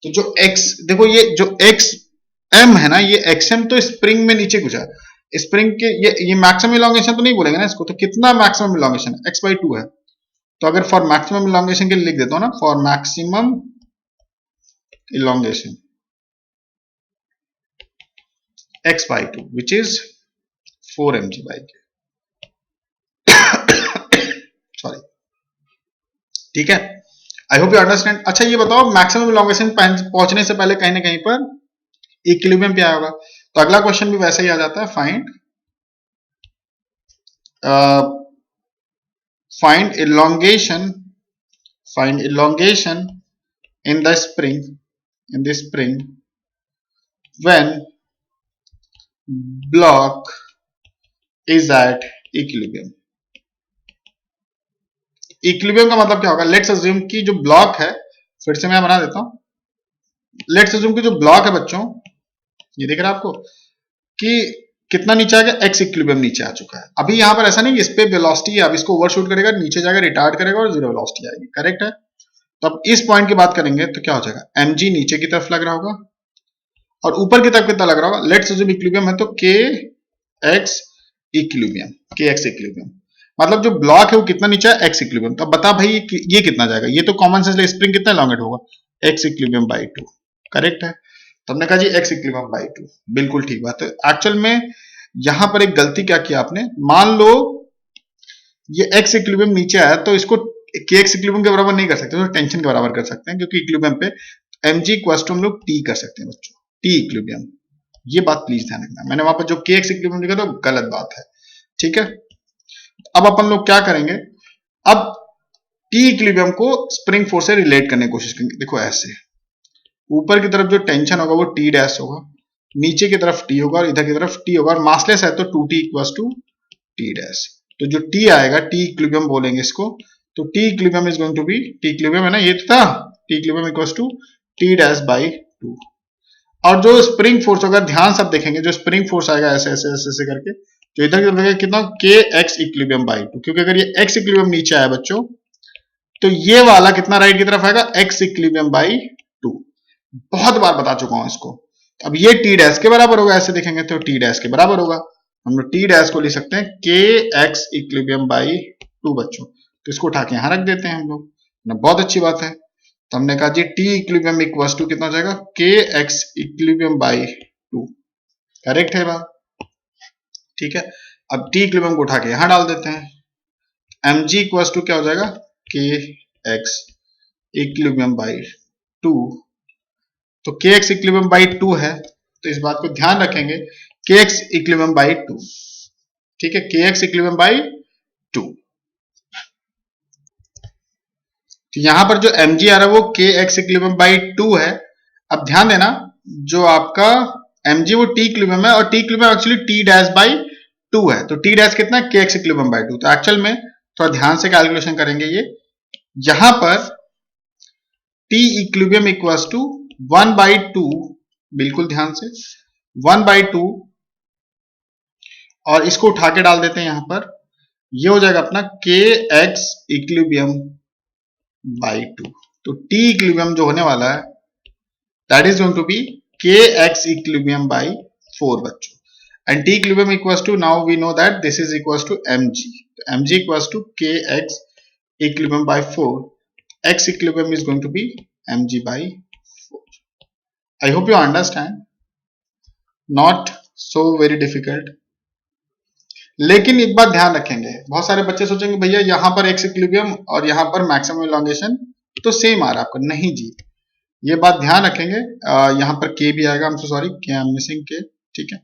तो जो x देखो, ये जो x m है ना, ये xm तो स्प्रिंग में नीचे घुसा है, स्प्रिंग के ये मैक्सिमम इलॉन्गेशन तो नहीं बोलेंगे ना इसको, तो कितना maximum elongation x by two है, तो अगर फॉर मैक्सिमम इलोंगेशन के लिए लिख देता हूं ना, for maximum elongation x by 2 which is 4 mg by k, sorry, ठीक है। I hope you understand. अच्छा ये बताओ, मैक्सिमम इलोंगेशन पहुंचने से पहले कहीं ना कहीं पर इक्विलिब्रियम पे आया होगा, तो अगला क्वेश्चन भी वैसे ही आ जाता है, find elongation in the spring when block is at equilibrium। Equilibrium का मतलब क्या होगा? लेट्स अज्यूम कि जो ब्लॉक है, फिर से मैं बना देता हूं, लेट्स अज्यूम कि जो ब्लॉक है बच्चों, ये दिख रहा है आपको कि कितना नीचे आ गया, एक्स इक्विलिब्रियम नीचे आ चुका है। अभी यहां पर ऐसा नहीं कि इस पे वेलोसिटी है, अब इसको ओवरशूट करेगा, नीचे जाएगा, रिटार्ड करेगा और जीरो वेलोसिटी आएगी, करेक्ट है। तो अब इस पॉइंट की बात करेंगे तो क्या हो जाएगा, mg नीचे की तरफ लग रहा होगा और ऊपर की तरफ कितना लग रहा होगा, लेट्स अज्यूम इक्विलिब्रियम है तो kx इक्विलिब्रियम, मतलब जो ब्लॉक है वो कितना नीचे है, एक्स इक्विलिब्रियम। तो बता भाई ये कितना जाएगा, ये तो कॉमन सेंस ले, स्प्रिंग कितना लॉन्गेट होगा, एक्स इक्विलिब्रियम बाई 2, करेक्ट है। तो हमने कहा जी एक्स इक्विलिब्रियम बाई 2, बिल्कुल ठीक बात है। एक्चुअल में यहां पर एक गलती क्या किया आपने, मान लो ये एक्स इक्विलिब्रियम नीचे आया तो इसको के एक्स इक्विलिब्रियम के बराबर नहीं कर सकते, तो टेंशन के बराबर कर सकते हैं, क्योंकि इक्विलिब्रियम पे mg इक्वल्स टू हम लोग टी कर सकते हैं बच्चों, टी इक्विलिब्रियम। ये बात प्लीज ध्यान रखना, मैंने वहां पर जो के एक्स इक्विलिब्रियम लिखा तो गलत बात है, ठीक है। अब अपन लोग क्या करेंगे, अब टी इक्विलिब्रियम को स्प्रिंग फोर्स से रिलेट करने की कोशिश करेंगे। देखो ऐसे, ऊपर की तरफ जो टेंशन होगा वो टी डैश होगा, नीचे की तरफ टी होगा और इधर की तरफ टी होगा, और मासलेस है तो 2t equals to t dash. तो जो टी आएगा, टी इक्विलिब्रियम बोलेंगे इसको, तो t equilibrium is going to be, t equilibrium है ना, ये तो था, t equilibrium equals to t dash by 2। और जो स्प्रिंग फोर्स होगा, ध्यान सब देखेंगे, जो स्प्रिंग फोर्स आएगा ऐसे ऐसे ऐसे ऐसे करके, जो इधर की तरफ कितना, के एक्स इक्विलिब्रियम बाई 2, क्योंकि अगर ये एक्स इक्विलिब्रियम नीचे आया बच्चों तो ये वाला कितना राइट की तरफ आएगा, एक्स इक्विलिब्रियम बाई 2। बहुत बार बता चुका हूं इसको। अब ये टी डैश के बराबर होगा, ऐसे देखेंगे तो टी डैश के बराबर होगा, हम लोग टी डैश को लिख सकते हैं के एक्स इक्विलिब्रियम बाई 2 बच्चों। तो इसको उठा के यहां रख देते हैं हम लोग ना, बहुत अच्छी बात है। तो हमने कहा जी टी इक्विलिब्रियम इक्वल्स टू कितना हो जाएगा, k x equilibrium by 2, correct है बात, ठीक है। अब टी इक्विलिब्रियम को उठा के यहां डाल देते हैं, mg इक्वल्स टू क्या हो जाएगा, के एक्स इक्विलिब्रियम बाई 2। तो के एक्स इक्विलिब्रियम बाई 2 है, तो इस बात को ध्यान रखेंगे, के एक्स इक्विलिब्रियम बाई 2, ठीक है, के एक्स इक्विलिब्रियम बाई 2। तो यहां पर जो mg आ रहा है वो के एक्स इक्विलिब्रियम बाई 2 है। अब ध्यान देना, जो आपका mg वो टी इक्विलिब्रियम है, और T equilibrium actually T dash by 2 है, तो टी डैश कितना है, के एक्स इक्विलिब्रियम बाई 2। तो एक्चुअल में थोड़ा ध्यान से कैलकुलेशन करेंगे, ये यहां पर t equilibrium equals to 1 by 2, बिल्कुल ध्यान से 1 बाई 2, और इसको उठा के डाल देते हैं यहां पर, ये हो जाएगा अपना के एक्स इक्विलिब्रियम बाई 2। तो टी इक्विलिब्रियम जो होने वाला है that is going to be k x equilibrium by 4 बच्चों, and T equilibrium equals to, now we know that this is equals to mg, mg equals to k x equilibrium by 4, x equilibrium is going to be mg by 4. I hope you understand, not so very difficult। लेकिन एक बात ध्यान रखेंगे, बहुत सारे बच्चे सोचेंगे भैया यहां पर x इक्विलिब्रियम और यहां पर मैक्सिमम इलोंगेशन तो सेम आ रहा है आपको, नहीं जी, ये बात ध्यान रखेंगे। यहां पर k भी आएगा, I'm so sorry, k I'm missing k, ठीक है।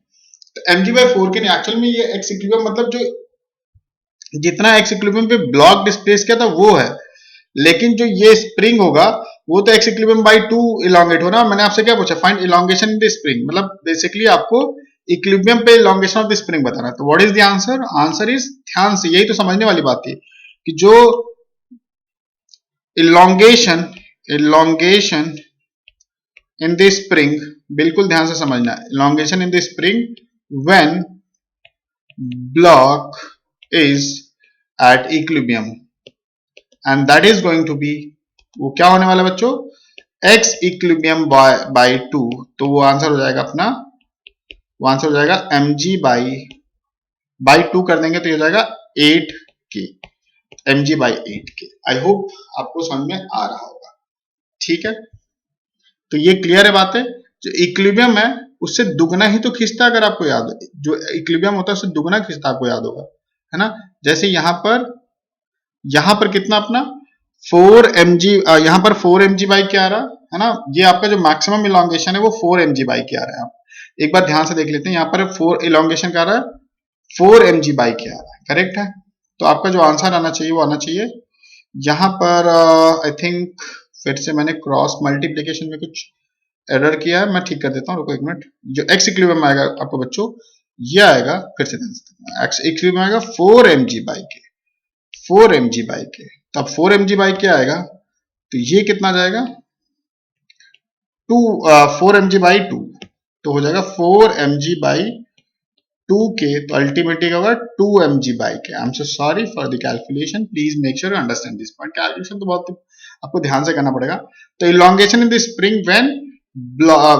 तो mg by 4 के नहीं, एक्चुअल में ये x इक्विलिब्रियम मतलब जो जितना x इक्विलिब्रियम पे ब्लॉक डिस्प्लेस किया था वो है, लेकिन जो ये स्प्रिंग होगा वो तो एक्स इक्विलिब्रियम बाई 2 इलोंगेट हो ना। मैंने आपसे क्या पूछा, find elongation in the spring, मतलब बेसिकली आपको इक्विलिब्रियम पे इलोंगेशन ऑफ द स्प्रिंग बताना है। तो what is the answer, answer is, ध्यान से, यही तो समझने वाली बात थी कि जो इलोंगेशन इन द स्प्रिंग, बिल्कुल ध्यान से समझना, elongation in the spring when block is at equilibrium, and that is going to be, वो क्या होने वाला बच्चों, x इक्विलिब्रियम बाई 2। तो वो आंसर हो जाएगा अपना, वो आंसर हो जाएगा mg बाई 2 कर देंगे तो ये हो जाएगा 8k। mg/8k। आई होप आपको समझ में आ रहा होगा। ठीक है, तो ये क्लियर है बात है। जो इक्विलिब्रियम है उससे दुगना ही तो खींचता है, अगर आपको याद है जो इक्विलिब्रियम होता है उससे दुगना खींचता, आपको याद होगा, है ना। जैसे यहां पर कितना अपना 4 mg, यहां पर 4 mg/k आ रहा है ना। ये आपका जो मैक्सिमम इलोंगेशन है वो 4 mg/k आ रहा है। आप एक बार ध्यान से देख लेते हैं, यहाँ पर 4 इलोंगेशन का आ रहा है, 4 mg/k आ रहा है, करेक्ट है। तो आपका जो आंसर आना चाहिए वो आना चाहिए यहां पर, आई थिंक फिर से मैंने क्रॉस मल्टीप्लीकेशन में कुछ एरर किया है, मैं ठीक कर देता हूँ, रुको एक मिनट। जो एक्स इक्विलिब्रियम आएगा आपको बच्चों, ये आएगा, फिर से एक्स इक्विलिब्रियम आएगा 4 mg/k, 4 mg/k। तब 4 mg/k आएगा तो ये कितना जाएगा 2, 4 mg/2, तो हो जाएगा 4 mg/2k। तो अल्टीमेटली क्या होगा 2 mg/k। I am so sorry for the calculation, please make sure you understand this point. Calculation तो बहुत आपको ध्यान से करना पड़ेगा। तो elongation in the spring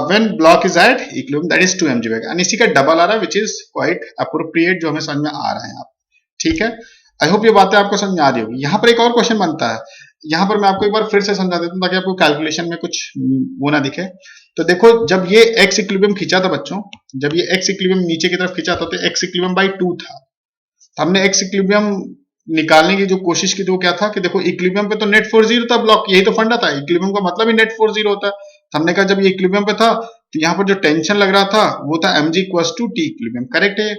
when block is at equilibrium, that is 2 mg/k, and इसी का डबल आ रहा है which is quite appropriate, जो हमें समझ में आ रहा है आप। ठीक है, आई होप ये बातें आपको समझ में आ रही होगी। यहाँ पर एक और क्वेश्चन बनता है, यहाँ पर मैं आपको एक बार फिर से समझा देता हूँ ताकि आपको कैलकुलेशन में कुछ वो ना दिखे। तो देखो, जब ये एक्स इक्विलिब्रियम खींचा था बच्चों, जब ये एक्स इक्विलिब्रियम नीचे की तरफ खींचा था तो एक्स इक्विलिब्रियम बाई 2 था। तो हमने एक्स इक्विलिब्रियम निकालने की जो कोशिश की तो वो क्या था कि देखो इक्विलिब्रियम पे तो नेट फोर्स 0 था, ब्लॉक, यही तो फंडा था, इक्विलिब्रियम का मतलब ही नेट फोर्स 0 होता है। तो हमने कहा जब ये इक्विलिब्रियम पे था तो यहाँ पर जो टेंशन लग रहा था वो था mg equals to t equilibrium, correct है।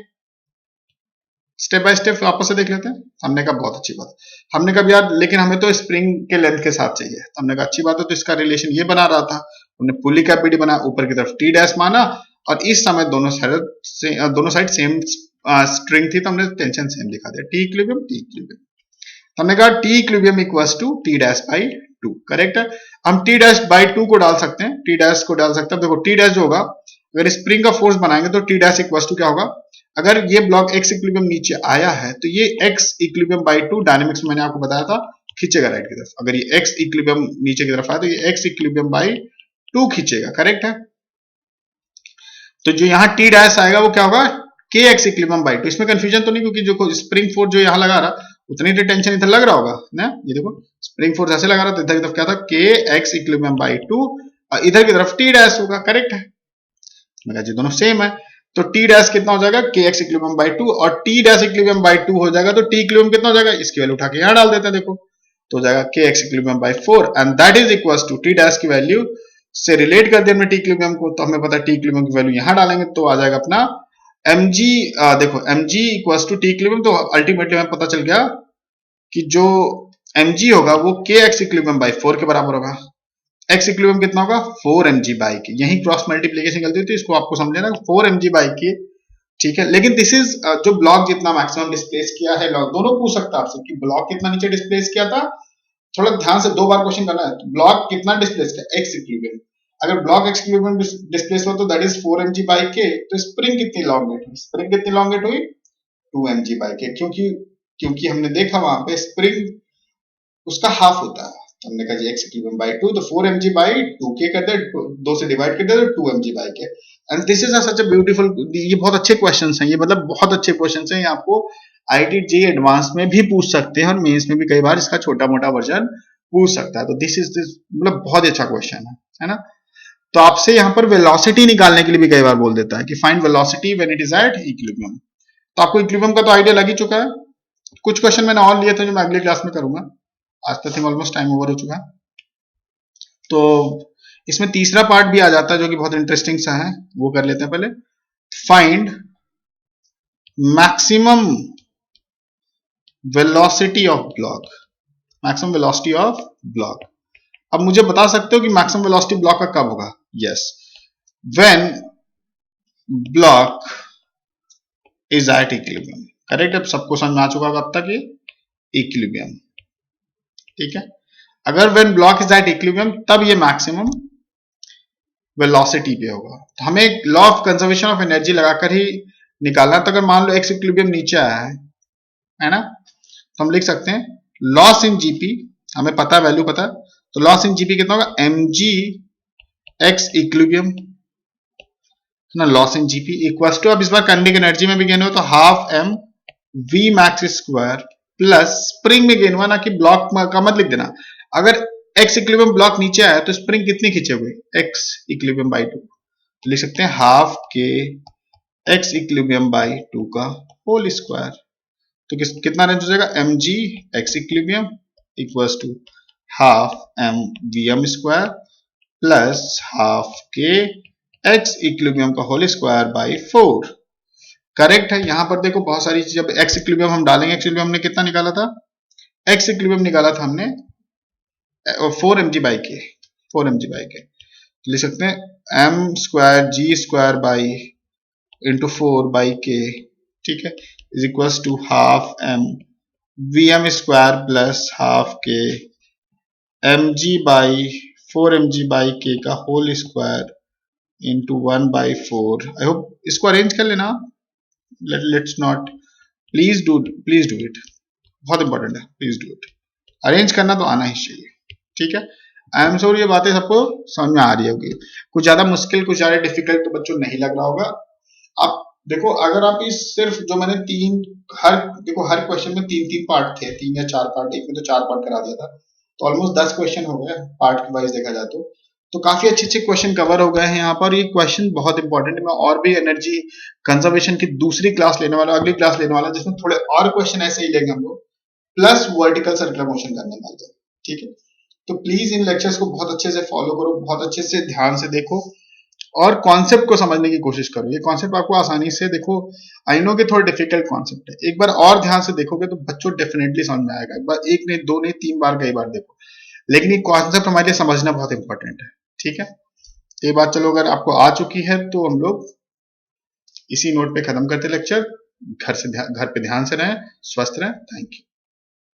स्टेप बाय स्टेप वापस से देख लेते हैं। हमने कहा बहुत अच्छी बात, हमने कहा यार लेकिन हमें तो स्प्रिंग के लेंथ के साथ चाहिए। तो हमने कहा अच्छी बात है, तो इसका रिलेशन ये बना रहा था, हमने पुली का बीडी बनाया, ऊपर की तरफ टी डैश माना, और इस समय दोनों साइड सेम स्ट्रिंग थी, तो हमने टेंशन सेम दिखा दिया, टी इक्विलिब्रियम टी इक्विलिब्रियम। हमने कहा t equilibrium equals to t dash by 2, correct है। हम टी डैश बाई 2 को डाल सकते हैं, टी डैश को डाल सकते हैं। देखो टी डैश जो होगा, अगर स्प्रिंग का फोर्स बनाएंगे तो टी डैश इक्वल्स टू क्या होगा, अगर ये ब्लॉक एक्स इक्विलिब्रियम नीचे आया है तो ये एक्स इक्विलिब्रियम बाई 2, डायनेमिक्स में मैंने आपको बताया था, खींचेगा राइट की तरफ। अगर ये एक्स इक्विलिब्रियम नीचे की तरफ आया तो ये एक्स इक्विलिब्रियम बाई 2 खींचेगा, करेक्ट है। तो जो यहाँ टी डैश आएगा वो क्या होगा, के एक्स इक्विलिब्रियम बाई 2। इसमें कंफ्यूजन तो नहीं, क्योंकि जो स्प्रिंग फोर्स जो यहाँ लगा रहा उतनी टेंशन इधर लग रहा होगा ना। ये देखो स्प्रिंग फोर्स ऐसे लगा रहा, तो इधर की तरफ क्या था, के एक्स इक्विलिब्रियम बाई 2, और इधर की तरफ टी डैश होगा, करेक्ट है। मैं कहा जी दोनों सेम है, तो टी डैश कितना हो जाएगा, के एक्स इक्विलिब्रियम बाई 2, और टी डैश इक्विलिब्रियम बाई 2 हो जाएगा, तो टी इक्विलिब्रियम कितना हो जाएगा, इसकी वैल्यू उठा के यहाँ डाल देते हैं, देखो तो हो जाएगा k x equilibrium by 4, and that is equals to t dash की वैल्यू से रिलेट कर दिया हमने टी इक्विलिब्रियम को, तो हमें पता है टी इक्विलिब्रियम की वैल्यू यहाँ डालेंगे तो आ जाएगा अपना mg, देखो mg equals to t equilibrium, तो अल्टीमेटली हमें पता चल गया कि जो mg होगा वो के एक्स इक्विलिब्रियम बाई 4 के बराबर होगा। एक्स इक्विलिब्रियम कितना होगा, 4 mg/k, यही क्रॉस मल्टीप्लिकेशन गलती होती है, इसको आपको समझना 4 mg/k, ठीक है। लेकिन दिस इज जो ब्लॉक जितना मैक्सिमम डिस्प्लेस किया है, दोनों पूछ सकता है आपसे कि ब्लॉक कितना नीचे डिस्प्लेस किया था। थोड़ा ध्यान से 2 बार क्वेश्चन करना है, ब्लॉक कितना डिस्प्लेस किया, एक्स इक्विलिब्रियम। अगर ब्लॉक एक्स इक्विलिब्रियम डिस्प्लेस हुआ तो दैट इज 4 mg/k। तो स्प्रिंग कितनी लॉन्गेट हुई, स्प्रिंग कितनी लॉन्गेट हुई, 2 mg/k, क्योंकि हमने देखा वहां पे स्प्रिंग उसका हाफ होता है। तो हमने कहा जी एक्स इक्विलिब्रियम बाई 2, तो 4 mg/2k कर दे, 2 से डिवाइड कर दे तो 2 mg/k। And this is such a beautiful, ये बहुत अच्छे क्वेश्चंस हैं, ये मतलब बहुत अच्छे क्वेश्चंस हैं, ये आपको आईआईटी जेईई एडवांस में भी पूछ सकते हैं और मेंस में भी कई बार इसका छोटा मोटा वर्जन पूछ सकता है। तो दिस मतलब बहुत अच्छा क्वेश्चन है ना। तो आपसे यहाँ पर वेलोसिटी निकालने के लिए भी कई बार बोल देता है कि find velocity when it is at equilibrium. तो आपको इक्विलिब्रियम का तो आइडिया लग ही चुका है। कुछ क्वेश्चन मैंने और लिए थे जो मैं अगली क्लास में करूंगा, आज तक ऑलमोस्ट टाइम ओवर हो चुका है। तो इसमें तीसरा पार्ट भी आ जाता है जो कि बहुत इंटरेस्टिंग सा है, वो कर लेते हैं पहले। Find maximum velocity of block, maximum velocity of block. अब मुझे बता सकते हो कि मैक्सिमम वेलोसिटी ब्लॉक का कब होगा, yes, when block is at equilibrium, correct. अब सबको समझ में आ चुका होगा अब तक ये इक्विलिब्रियम, ठीक है। अगर when block is at equilibrium तब ये मैक्सिमम वेलोसिटी पे होगा। तो हमें law of conservation of energy लगाकर ही निकालना। तो अगर मान लो एक्स इक्विलिब्रियम नीचे आया है ना, तो हम लिख सकते हैं लॉस इन जीपी, हमें पता है वैल्यू पता है, तो लॉस इन जीपी कितना होगा, mg एक्स इक्विलिब्रियम ना, loss in GP equals to, अब इस बार काइनेटिक एनर्जी में भी कहने हो तो half m v max square plus spring में गेन हुआ, ना कि ब्लॉक का मत लिख देना। अगर एक्स इक्विलिब्रियम ब्लॉक नीचे आया तो स्प्रिंग कितनी खींचे हुए, एक्स इक्विलिब्रियम बाई 2, तो लिख सकते हैं half k x equilibrium by 2 का होल स्क्वायर। तो कितना रेंज हो जाएगा, m g x equilibrium equals to half m v m square plus half k x equilibrium का होल स्क्वायर बाई 4। करेक्ट है। यहां पर देखो बहुत सारी चीज, जब एक्स इक्विलिब्रियम हम डालेंगे, एक्स इक्विलिब्रियम हमने कितना निकाला था, एक्स इक्विलिब्रियम निकाला था हमने 4 mg बाई के, 4 mg बाई के, तो लिख सकते हैं m square g square by into 4 by k, ठीक है, is equals to half m v m square plus half k m g by 4 mg by k का whole square into 1 by 4। I hope इसको arrange कर लेना। Let's not, please do it, बहुत important है, please do it. Arrange करना तो आना ही चाहिए, ठीक है। आई एम श्योर ये बातें सबको समझ में आ रही होगी। कुछ ज्यादा मुश्किल, कुछ ज्यादा डिफिकल्ट तो बच्चों नहीं लग रहा होगा। आप देखो, अगर आप इस सिर्फ जो मैंने हर क्वेश्चन में तीन तीन पार्ट थे, 3 या 4 पार्ट, एक में तो 4 पार्ट करा दिया था, तो ऑलमोस्ट 10 क्वेश्चन हो गए पार्ट वाइज देखा जाए तो काफी अच्छे अच्छे क्वेश्चन कवर हो गए हैं यहाँ पर। ये क्वेश्चन बहुत इंपॉर्टेंट है। मैं और भी एनर्जी कंजर्वेशन की दूसरी क्लास लेने वाला, अगली क्लास लेने वाला, जिसमें थोड़े और क्वेश्चन ऐसे ही लेंगे हम लोग, प्लस वर्टिकल सर्कुलर मोशन करने वाले हैं, ठीक है। तो प्लीज इन लेक्चर्स को बहुत अच्छे से फॉलो करो, बहुत अच्छे से ध्यान से देखो और कॉन्सेप्ट को समझने की कोशिश करो। ये कॉन्सेप्ट आपको आसानी से, देखो आई नो कि थोड़ा डिफिकल्ट कॉन्सेप्ट है, एक बार और ध्यान से देखोगे तो बच्चों डेफिनेटली समझ में आएगा। एक बार, एक नहीं, दो नहीं, 3 बार, कई बार देखो, लेकिन ये कॉन्सेप्ट हमारे लिए समझना बहुत इंपॉर्टेंट है, ठीक है। ये बात चलो अगर आपको आ चुकी है तो हम लोग इसी नोट पे खत्म करते लेक्चर। घर पे ध्यान से रहें, स्वस्थ रहें। Thank you.